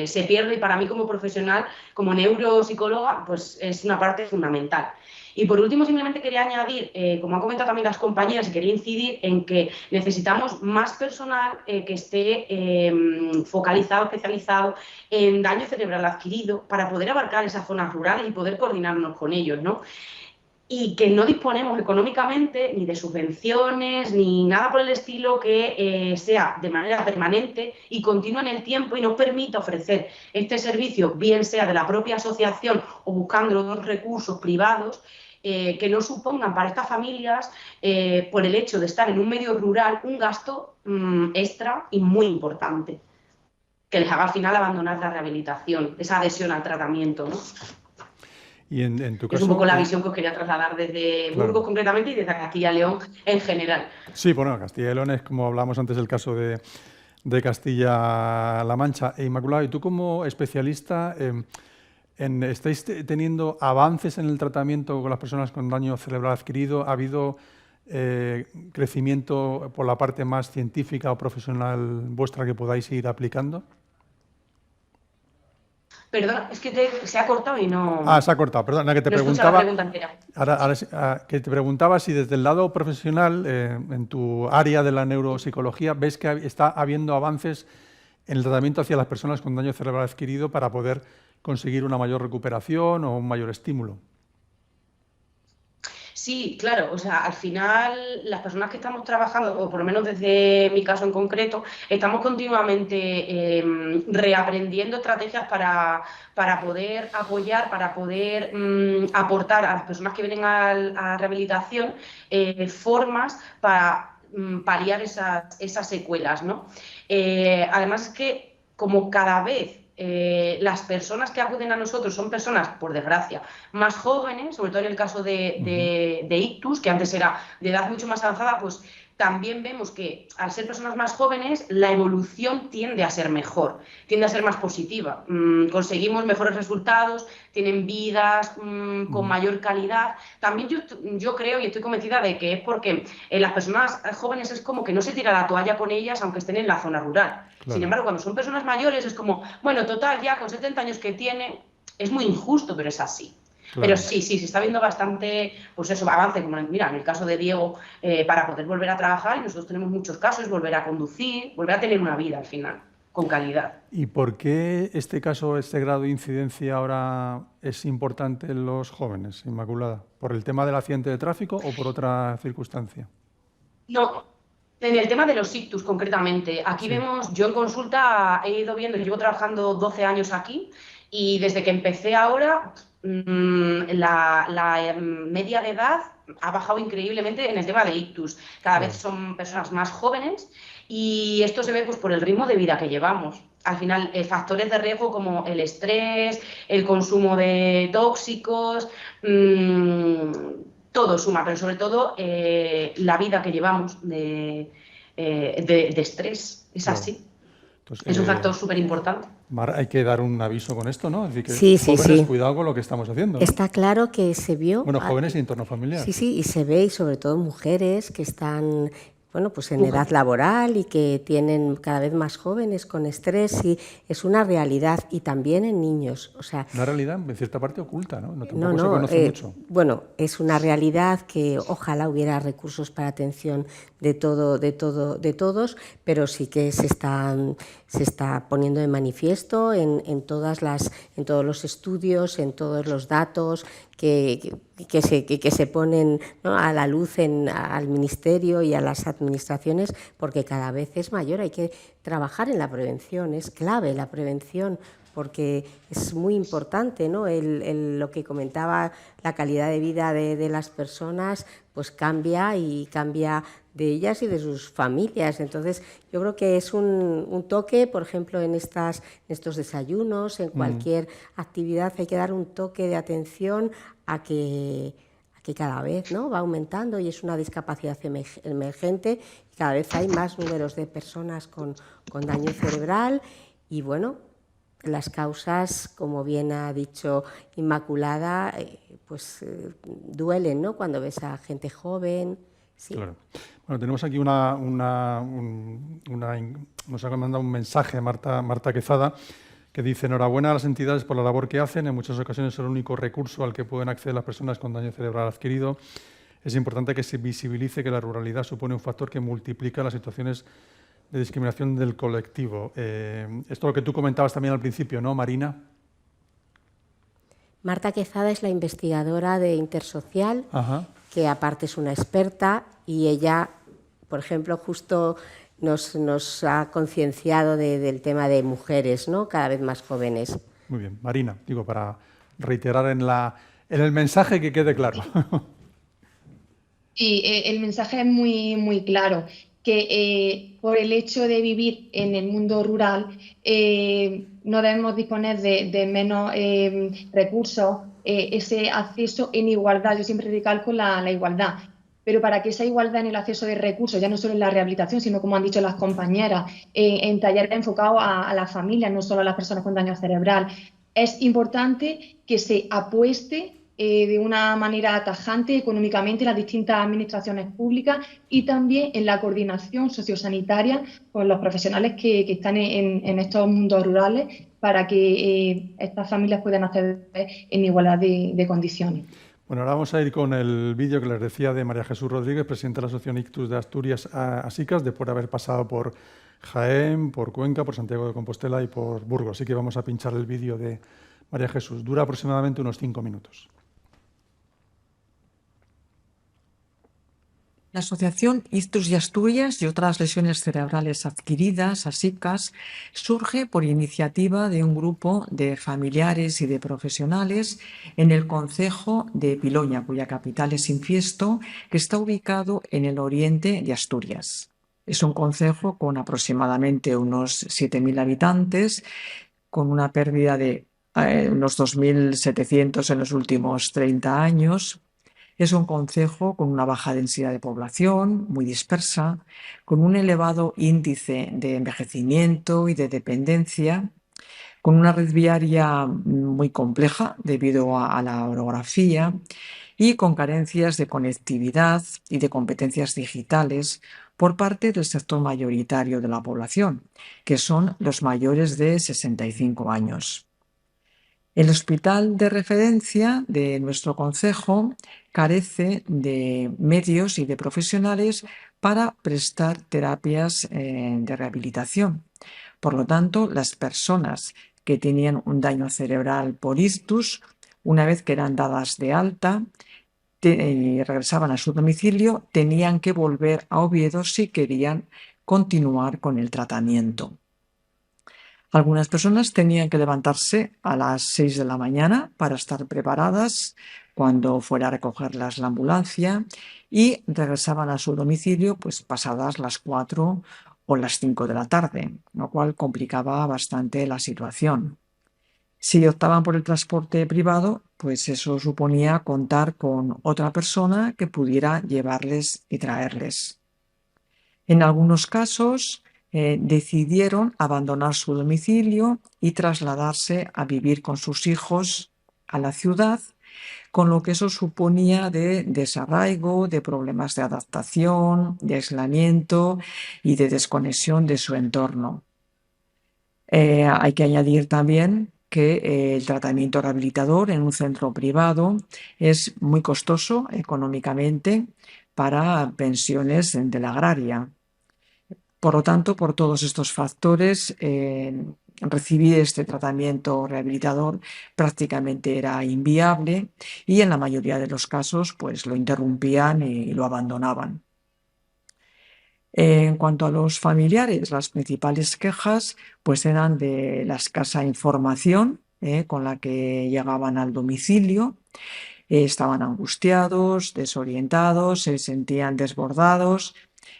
se pierde y para mí como profesional, como neuropsicóloga, pues es una parte fundamental. Y por último, simplemente quería añadir, como han comentado también las compañeras, y quería incidir en que necesitamos más personal que esté focalizado, especializado en daño cerebral adquirido para poder abarcar esas zonas rurales y poder coordinarnos con ellos, ¿no? Y que no disponemos económicamente ni de subvenciones ni nada por el estilo que sea de manera permanente y continua en el tiempo y nos permita ofrecer este servicio, bien sea de la propia asociación o buscando otros recursos privados que no supongan para estas familias, por el hecho de estar en un medio rural, un gasto extra y muy importante, que les haga al final abandonar la rehabilitación, esa adhesión al tratamiento, ¿no? Y en tu caso, es un poco la visión que os quería trasladar desde Burgos concretamente y desde Castilla y León en general. Sí, bueno, Castilla y León es, como hablamos antes, el caso de Castilla-La Mancha. Inmaculada, y tú como especialista, ¿estáis teniendo avances en el tratamiento con las personas con daño cerebral adquirido? ¿Ha habido crecimiento por la parte más científica o profesional vuestra que podáis ir aplicando? Perdona, es que se ha cortado y no... Se ha cortado, perdona, que te no preguntaba... la pregunta entera. Que te preguntaba si desde el lado profesional, en tu área de la neuropsicología, ves que está habiendo avances en el tratamiento hacia las personas con daño cerebral adquirido para poder conseguir una mayor recuperación o un mayor estímulo. Sí, claro, o sea, al final las personas que estamos trabajando, o por lo menos desde mi caso en concreto, estamos continuamente reaprendiendo estrategias para poder apoyar, para poder aportar a las personas que vienen a rehabilitación formas para paliar esas secuelas, ¿no? Además es que como cada vez las personas que acuden a nosotros son personas, por desgracia, más jóvenes, sobre todo en el caso de ictus, que antes era de edad mucho más avanzada, pues también vemos que al ser personas más jóvenes, la evolución tiende a ser mejor, tiende a ser más positiva. Conseguimos mejores resultados, tienen vidas con mayor calidad. También yo creo y estoy convencida de que es porque las personas jóvenes es como que no se tira la toalla con ellas aunque estén en la zona rural. Claro. Sin embargo, cuando son personas mayores es como, bueno, total, ya con 70 años que tiene, es muy injusto, pero es así. Claro. Pero sí, se está viendo bastante, pues eso, avance, como mira, en el caso de Diego, para poder volver a trabajar, y nosotros tenemos muchos casos, volver a conducir, volver a tener una vida al final, con calidad. ¿Y por qué este caso, este grado de incidencia ahora es importante en los jóvenes, Inmaculada? ¿Por el tema del accidente de tráfico o por otra circunstancia? No, en el tema de los ictus concretamente, aquí vemos, yo en consulta he ido viendo, llevo trabajando 12 años aquí, y desde que empecé ahora, la media de edad ha bajado increíblemente en el tema de ictus. Cada vez son personas más jóvenes y esto se ve pues, por el ritmo de vida que llevamos. Al final, factores de riesgo como el estrés, el consumo de tóxicos, todo suma, pero sobre todo la vida que llevamos de estrés. Es así. Entonces, es un factor súper importante. Mar, hay que dar un aviso con esto, ¿no? Es decir, que sí, jóvenes, sí. Cuidado con lo que estamos haciendo, ¿no? Está claro que se vio... Bueno, jóvenes y entorno familiar. Sí, y se ve, y sobre todo mujeres que están... bueno, pues en edad laboral y que tienen cada vez más jóvenes con estrés, y es una realidad, y también en niños. O sea, una realidad en cierta parte oculta, ¿no? Tampoco se conoce mucho. Bueno, es una realidad que ojalá hubiera recursos para atención de todos, pero sí que se está poniendo de manifiesto en todos los estudios, en todos los datos que se ponen, ¿no?, a la luz al Ministerio y a las administraciones, porque cada vez es mayor. Hay que trabajar en la prevención, es clave la prevención, porque es muy importante, ¿no? Lo que comentaba, la calidad de vida de las personas, pues cambia de ellas y de sus familias. Entonces, yo creo que es un toque, por ejemplo, en estos desayunos, en cualquier actividad, hay que dar un toque de atención a que cada vez, ¿no?, va aumentando y es una discapacidad emergente, y cada vez hay más números de personas con daño cerebral. Y bueno, las causas, como bien ha dicho Inmaculada, duelen, ¿no?, cuando ves a gente joven. Sí. Claro. Bueno, tenemos aquí nos ha mandado un mensaje Marta Quezada, que dice: enhorabuena a las entidades por la labor que hacen. En muchas ocasiones es el único recurso al que pueden acceder las personas con daño cerebral adquirido. Es importante que se visibilice que la ruralidad supone un factor que multiplica las situaciones de discriminación del colectivo. Esto es lo que tú comentabas también al principio, ¿no, Marina? Marta Quezada es la investigadora de Intersocial, Ajá, que aparte es una experta, y ella, por ejemplo, justo nos ha concienciado del tema de mujeres, ¿no?, cada vez más jóvenes. muy bien. Marina, digo, para reiterar en el mensaje, que quede claro. Sí, el mensaje es muy, muy claro, que por el hecho de vivir en el mundo rural no debemos disponer de menos recursos, ese acceso en igualdad. Yo siempre recalco la igualdad, pero para que esa igualdad en el acceso de recursos, ya no solo en la rehabilitación, sino, como han dicho las compañeras, en talleres enfocados a las familias, no solo a las personas con daño cerebral, es importante que se apueste de una manera tajante económicamente en las distintas administraciones públicas, y también en la coordinación sociosanitaria con los profesionales que están en estos mundos rurales, para que estas familias puedan acceder en igualdad de condiciones. Bueno, ahora vamos a ir con el vídeo que les decía de María Jesús Rodríguez, presidenta de la Asociación Ictus de Asturias, ASICAS, después de haber pasado por Jaén, por Cuenca, por Santiago de Compostela y por Burgos. Así que vamos a pinchar el vídeo de María Jesús. Dura aproximadamente unos 5 minutos. La Asociación Ictus de Asturias y otras lesiones cerebrales adquiridas, ASICAS, surge por iniciativa de un grupo de familiares y de profesionales en el concejo de Piloña, cuya capital es Infiesto, que está ubicado en el oriente de Asturias. Es un concejo con aproximadamente unos 7.000 habitantes, con una pérdida de unos 2.700 en los últimos 30 años. Es un concejo con una baja densidad de población, muy dispersa, con un elevado índice de envejecimiento y de dependencia, con una red viaria muy compleja debido a la orografía y con carencias de conectividad y de competencias digitales por parte del sector mayoritario de la población, que son los mayores de 65 años. El hospital de referencia de nuestro concejo carece de medios y de profesionales para prestar terapias de rehabilitación. Por lo tanto, las personas que tenían un daño cerebral por ictus, una vez que eran dadas de alta y regresaban a su domicilio, tenían que volver a Oviedo si querían continuar con el tratamiento. Algunas personas tenían que levantarse a las 6 de la mañana para estar preparadas cuando fuera a recogerlas la ambulancia y regresaban a su domicilio pues pasadas las 4 o las 5 de la tarde, lo cual complicaba bastante la situación. Si optaban por el transporte privado, pues eso suponía contar con otra persona que pudiera llevarles y traerles. En algunos casos decidieron abandonar su domicilio y trasladarse a vivir con sus hijos a la ciudad, con lo que eso suponía de desarraigo, de problemas de adaptación, de aislamiento y de desconexión de su entorno. Hay que añadir también que el tratamiento rehabilitador en un centro privado es muy costoso económicamente para pensiones de la agraria. Por lo tanto, por todos estos factores, recibir este tratamiento rehabilitador prácticamente era inviable y en la mayoría de los casos pues lo interrumpían y lo abandonaban. En cuanto a los familiares, las principales quejas pues eran de la escasa información con la que llegaban al domicilio. Estaban angustiados, desorientados, se sentían desbordados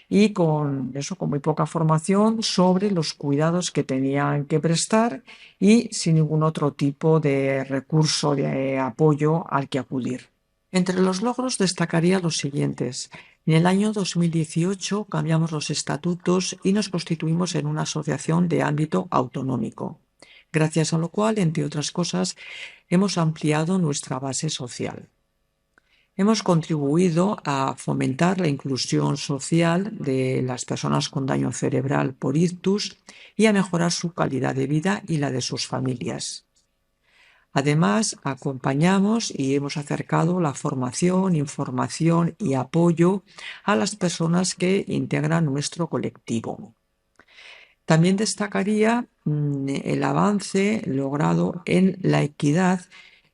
y con muy poca formación sobre los cuidados que tenían que prestar y sin ningún otro tipo de recurso de apoyo al que acudir. Entre los logros destacaría los siguientes. En el año 2018 cambiamos los estatutos y nos constituimos en una asociación de ámbito autonómico, gracias a lo cual, entre otras cosas, hemos ampliado nuestra base social. Hemos contribuido a fomentar la inclusión social de las personas con daño cerebral por ictus y a mejorar su calidad de vida y la de sus familias. Además, acompañamos y hemos acercado la formación, información y apoyo a las personas que integran nuestro colectivo. También destacaría el avance logrado en la equidad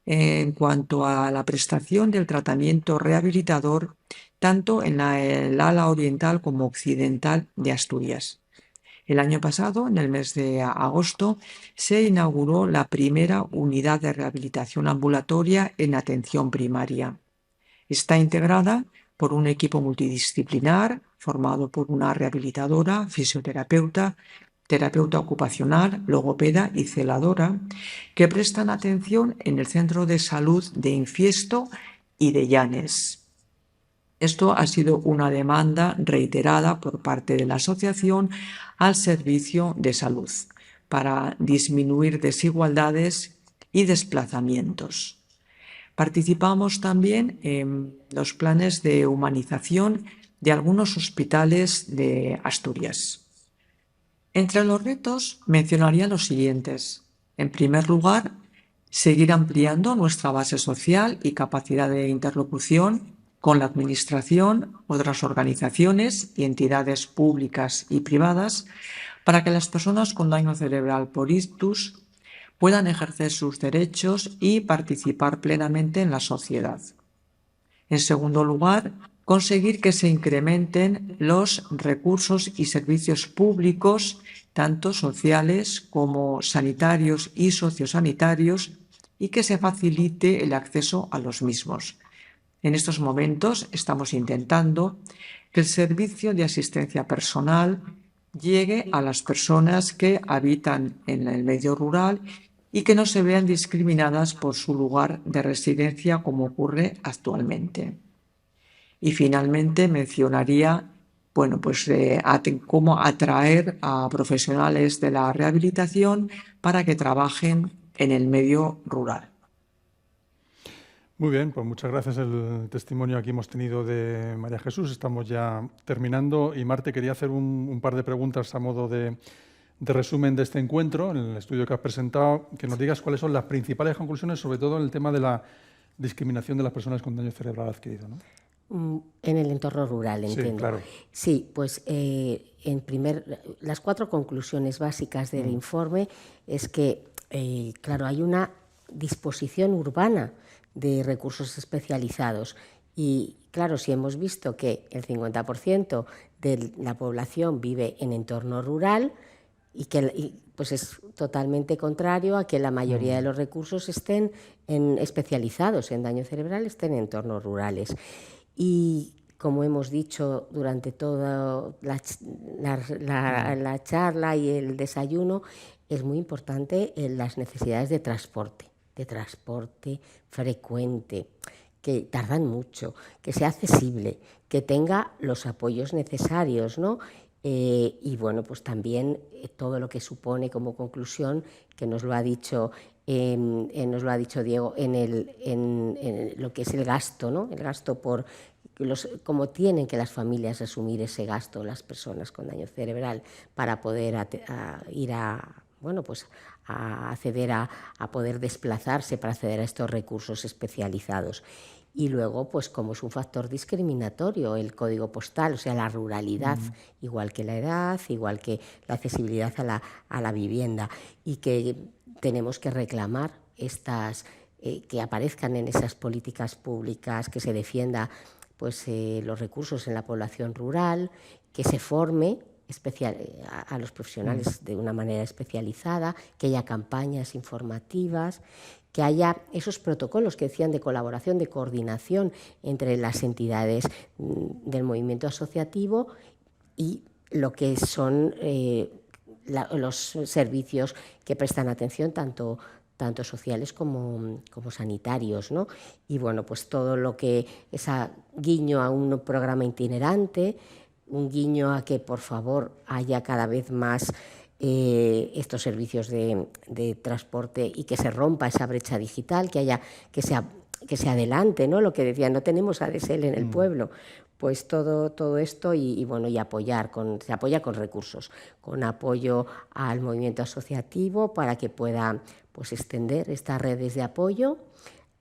en cuanto a la prestación del tratamiento rehabilitador tanto en el ala oriental como occidental de Asturias. El año pasado, en el mes de agosto, se inauguró la primera unidad de rehabilitación ambulatoria en atención primaria. Está integrada por un equipo multidisciplinar formado por una rehabilitadora, fisioterapeuta, terapeuta ocupacional, logopeda y celadora, que prestan atención en el Centro de Salud de Infiesto y de Llanes. Esto ha sido una demanda reiterada por parte de la asociación al servicio de salud para disminuir desigualdades y desplazamientos. Participamos también en los planes de humanización de algunos hospitales de Asturias. Entre los retos mencionaría los siguientes. En primer lugar, seguir ampliando nuestra base social y capacidad de interlocución con la Administración, otras organizaciones y entidades públicas y privadas para que las personas con daño cerebral por ictus puedan ejercer sus derechos y participar plenamente en la sociedad. En segundo lugar, conseguir que se incrementen los recursos y servicios públicos, tanto sociales como sanitarios y sociosanitarios, y que se facilite el acceso a los mismos. En estos momentos estamos intentando que el servicio de asistencia personal llegue a las personas que habitan en el medio rural y que no se vean discriminadas por su lugar de residencia como ocurre actualmente. Y finalmente mencionaría cómo atraer a profesionales de la rehabilitación para que trabajen en el medio rural. Muy bien, pues muchas gracias. El testimonio aquí hemos tenido de María Jesús. Estamos ya terminando. Y Marte, quería hacer un par de preguntas a modo de resumen de este encuentro, en el estudio que has presentado, que nos digas cuáles son las principales conclusiones, sobre todo en el tema de la discriminación de las personas con daño cerebral adquirido, ¿no? En el entorno rural, entiendo. Sí, claro. Sí, pues las 4 conclusiones básicas del informe es que, claro, hay una disposición urbana de recursos especializados y, claro, si hemos visto que el 50% de la población vive en entorno rural pues es totalmente contrario a que la mayoría de los recursos estén especializados en daño cerebral, estén en entornos rurales. Y como hemos dicho durante toda la charla y el desayuno, es muy importante las necesidades de transporte frecuente, que tardan mucho, que sea accesible, que tenga los apoyos necesarios, ¿no? Y bueno, pues también todo lo que supone como conclusión, que nos lo ha dicho Diego, en lo que es el gasto, ¿no? El gasto por cómo tienen que las familias asumir ese gasto, las personas con daño cerebral, para poder acceder a poder desplazarse, para acceder a estos recursos especializados. Y luego, pues como es un factor discriminatorio el código postal, o sea, la ruralidad, igual que la edad, igual que la accesibilidad a la vivienda, y que tenemos que reclamar que aparezcan en esas políticas públicas, que se defienda pues, los recursos en la población rural, que se forme a los profesionales de una manera especializada, que haya campañas informativas, que haya esos protocolos que decían de colaboración, de coordinación entre las entidades del movimiento asociativo y lo que son los servicios que prestan atención tanto sociales como sanitarios, ¿no? Y bueno, pues todo lo que es guiño a un programa itinerante, un guiño a que por favor haya cada vez más estos servicios de transporte y que se rompa esa brecha digital, que se adelante, ¿no? Lo que decía, no tenemos ADSL en el pueblo. Pues todo esto y apoyar, se apoya con recursos, con apoyo al movimiento asociativo para que pueda pues, extender estas redes de apoyo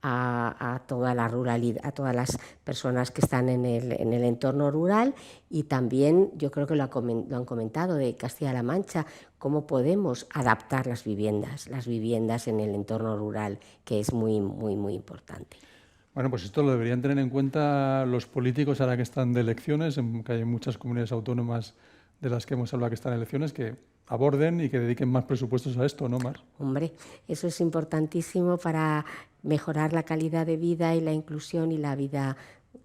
a toda la ruralidad, a todas las personas que están en el entorno rural, y también yo creo que lo han comentado de Castilla-La Mancha, cómo podemos adaptar las viviendas en el entorno rural, que es muy, muy, muy importante. Bueno, pues esto lo deberían tener en cuenta los políticos ahora que están de elecciones, que hay muchas comunidades autónomas de las que hemos hablado que están en elecciones, que aborden y que dediquen más presupuestos a esto, ¿no, Mar? Hombre, eso es importantísimo para mejorar la calidad de vida y la inclusión y la vida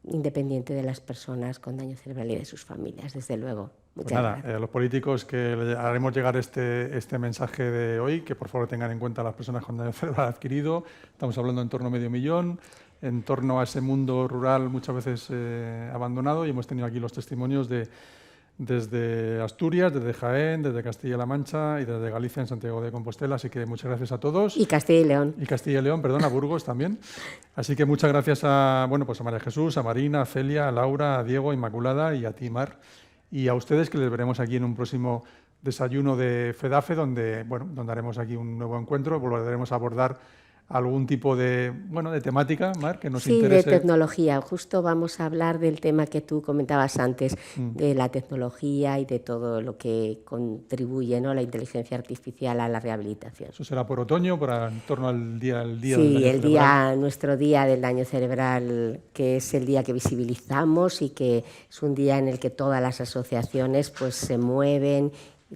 independiente de las personas con daño cerebral y de sus familias, desde luego. Pues nada, a los políticos que le haremos llegar este mensaje de hoy, que por favor tengan en cuenta a las personas con daño cerebral adquirido. Estamos hablando en torno a 500.000, en torno a ese mundo rural muchas veces abandonado, y hemos tenido aquí los testimonios desde Asturias, desde Jaén, desde Castilla-La Mancha y desde Galicia en Santiago de Compostela. Así que muchas gracias a todos. Y Castilla y León. Y Castilla y León, perdón, a Burgos también. Así que muchas gracias a María Jesús, a Marina, a Celia, a Laura, a Diego, a Inmaculada y a ti, Mar. Y a ustedes, que les veremos aquí en un próximo desayuno de FEDAFE, donde haremos aquí un nuevo encuentro. Volveremos a abordar algún tipo de temática, Mar, que nos interese. Sí, de tecnología. Justo vamos a hablar del tema que tú comentabas antes, de la tecnología y de todo lo que contribuye, ¿no?, la inteligencia artificial a la rehabilitación. Eso será por otoño, en torno al día del daño cerebral. Nuestro día del daño cerebral, que es el día que visibilizamos y que es un día en el que todas las asociaciones pues se mueven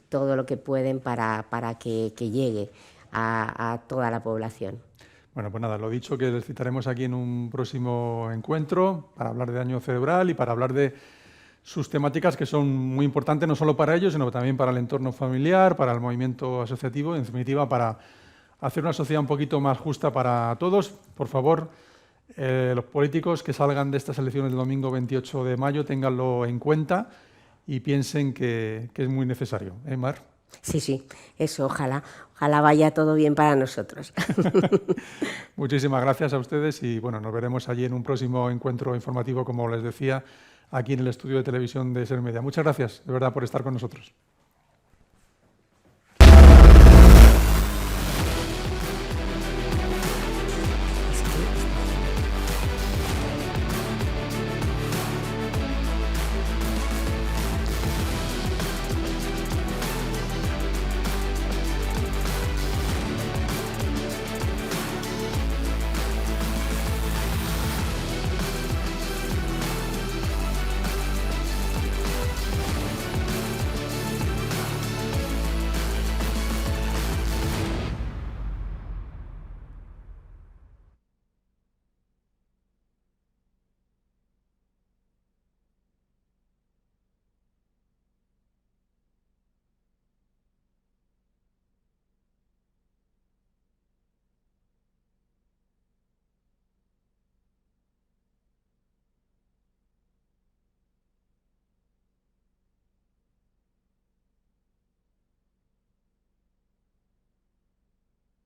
todo lo que pueden para que llegue a toda la población. Bueno, pues nada, lo dicho, que les citaremos aquí en un próximo encuentro para hablar de daño cerebral y para hablar de sus temáticas, que son muy importantes no solo para ellos, sino también para el entorno familiar, para el movimiento asociativo, en definitiva, para hacer una sociedad un poquito más justa para todos. Por favor, los políticos que salgan de estas elecciones del domingo 28 de mayo ténganlo en cuenta y piensen que es muy necesario. Mar? Sí, eso, ojalá vaya todo bien para nosotros. Muchísimas gracias a ustedes y bueno, nos veremos allí en un próximo encuentro informativo, como les decía, aquí en el estudio de televisión de SER Media. Muchas gracias, de verdad, por estar con nosotros.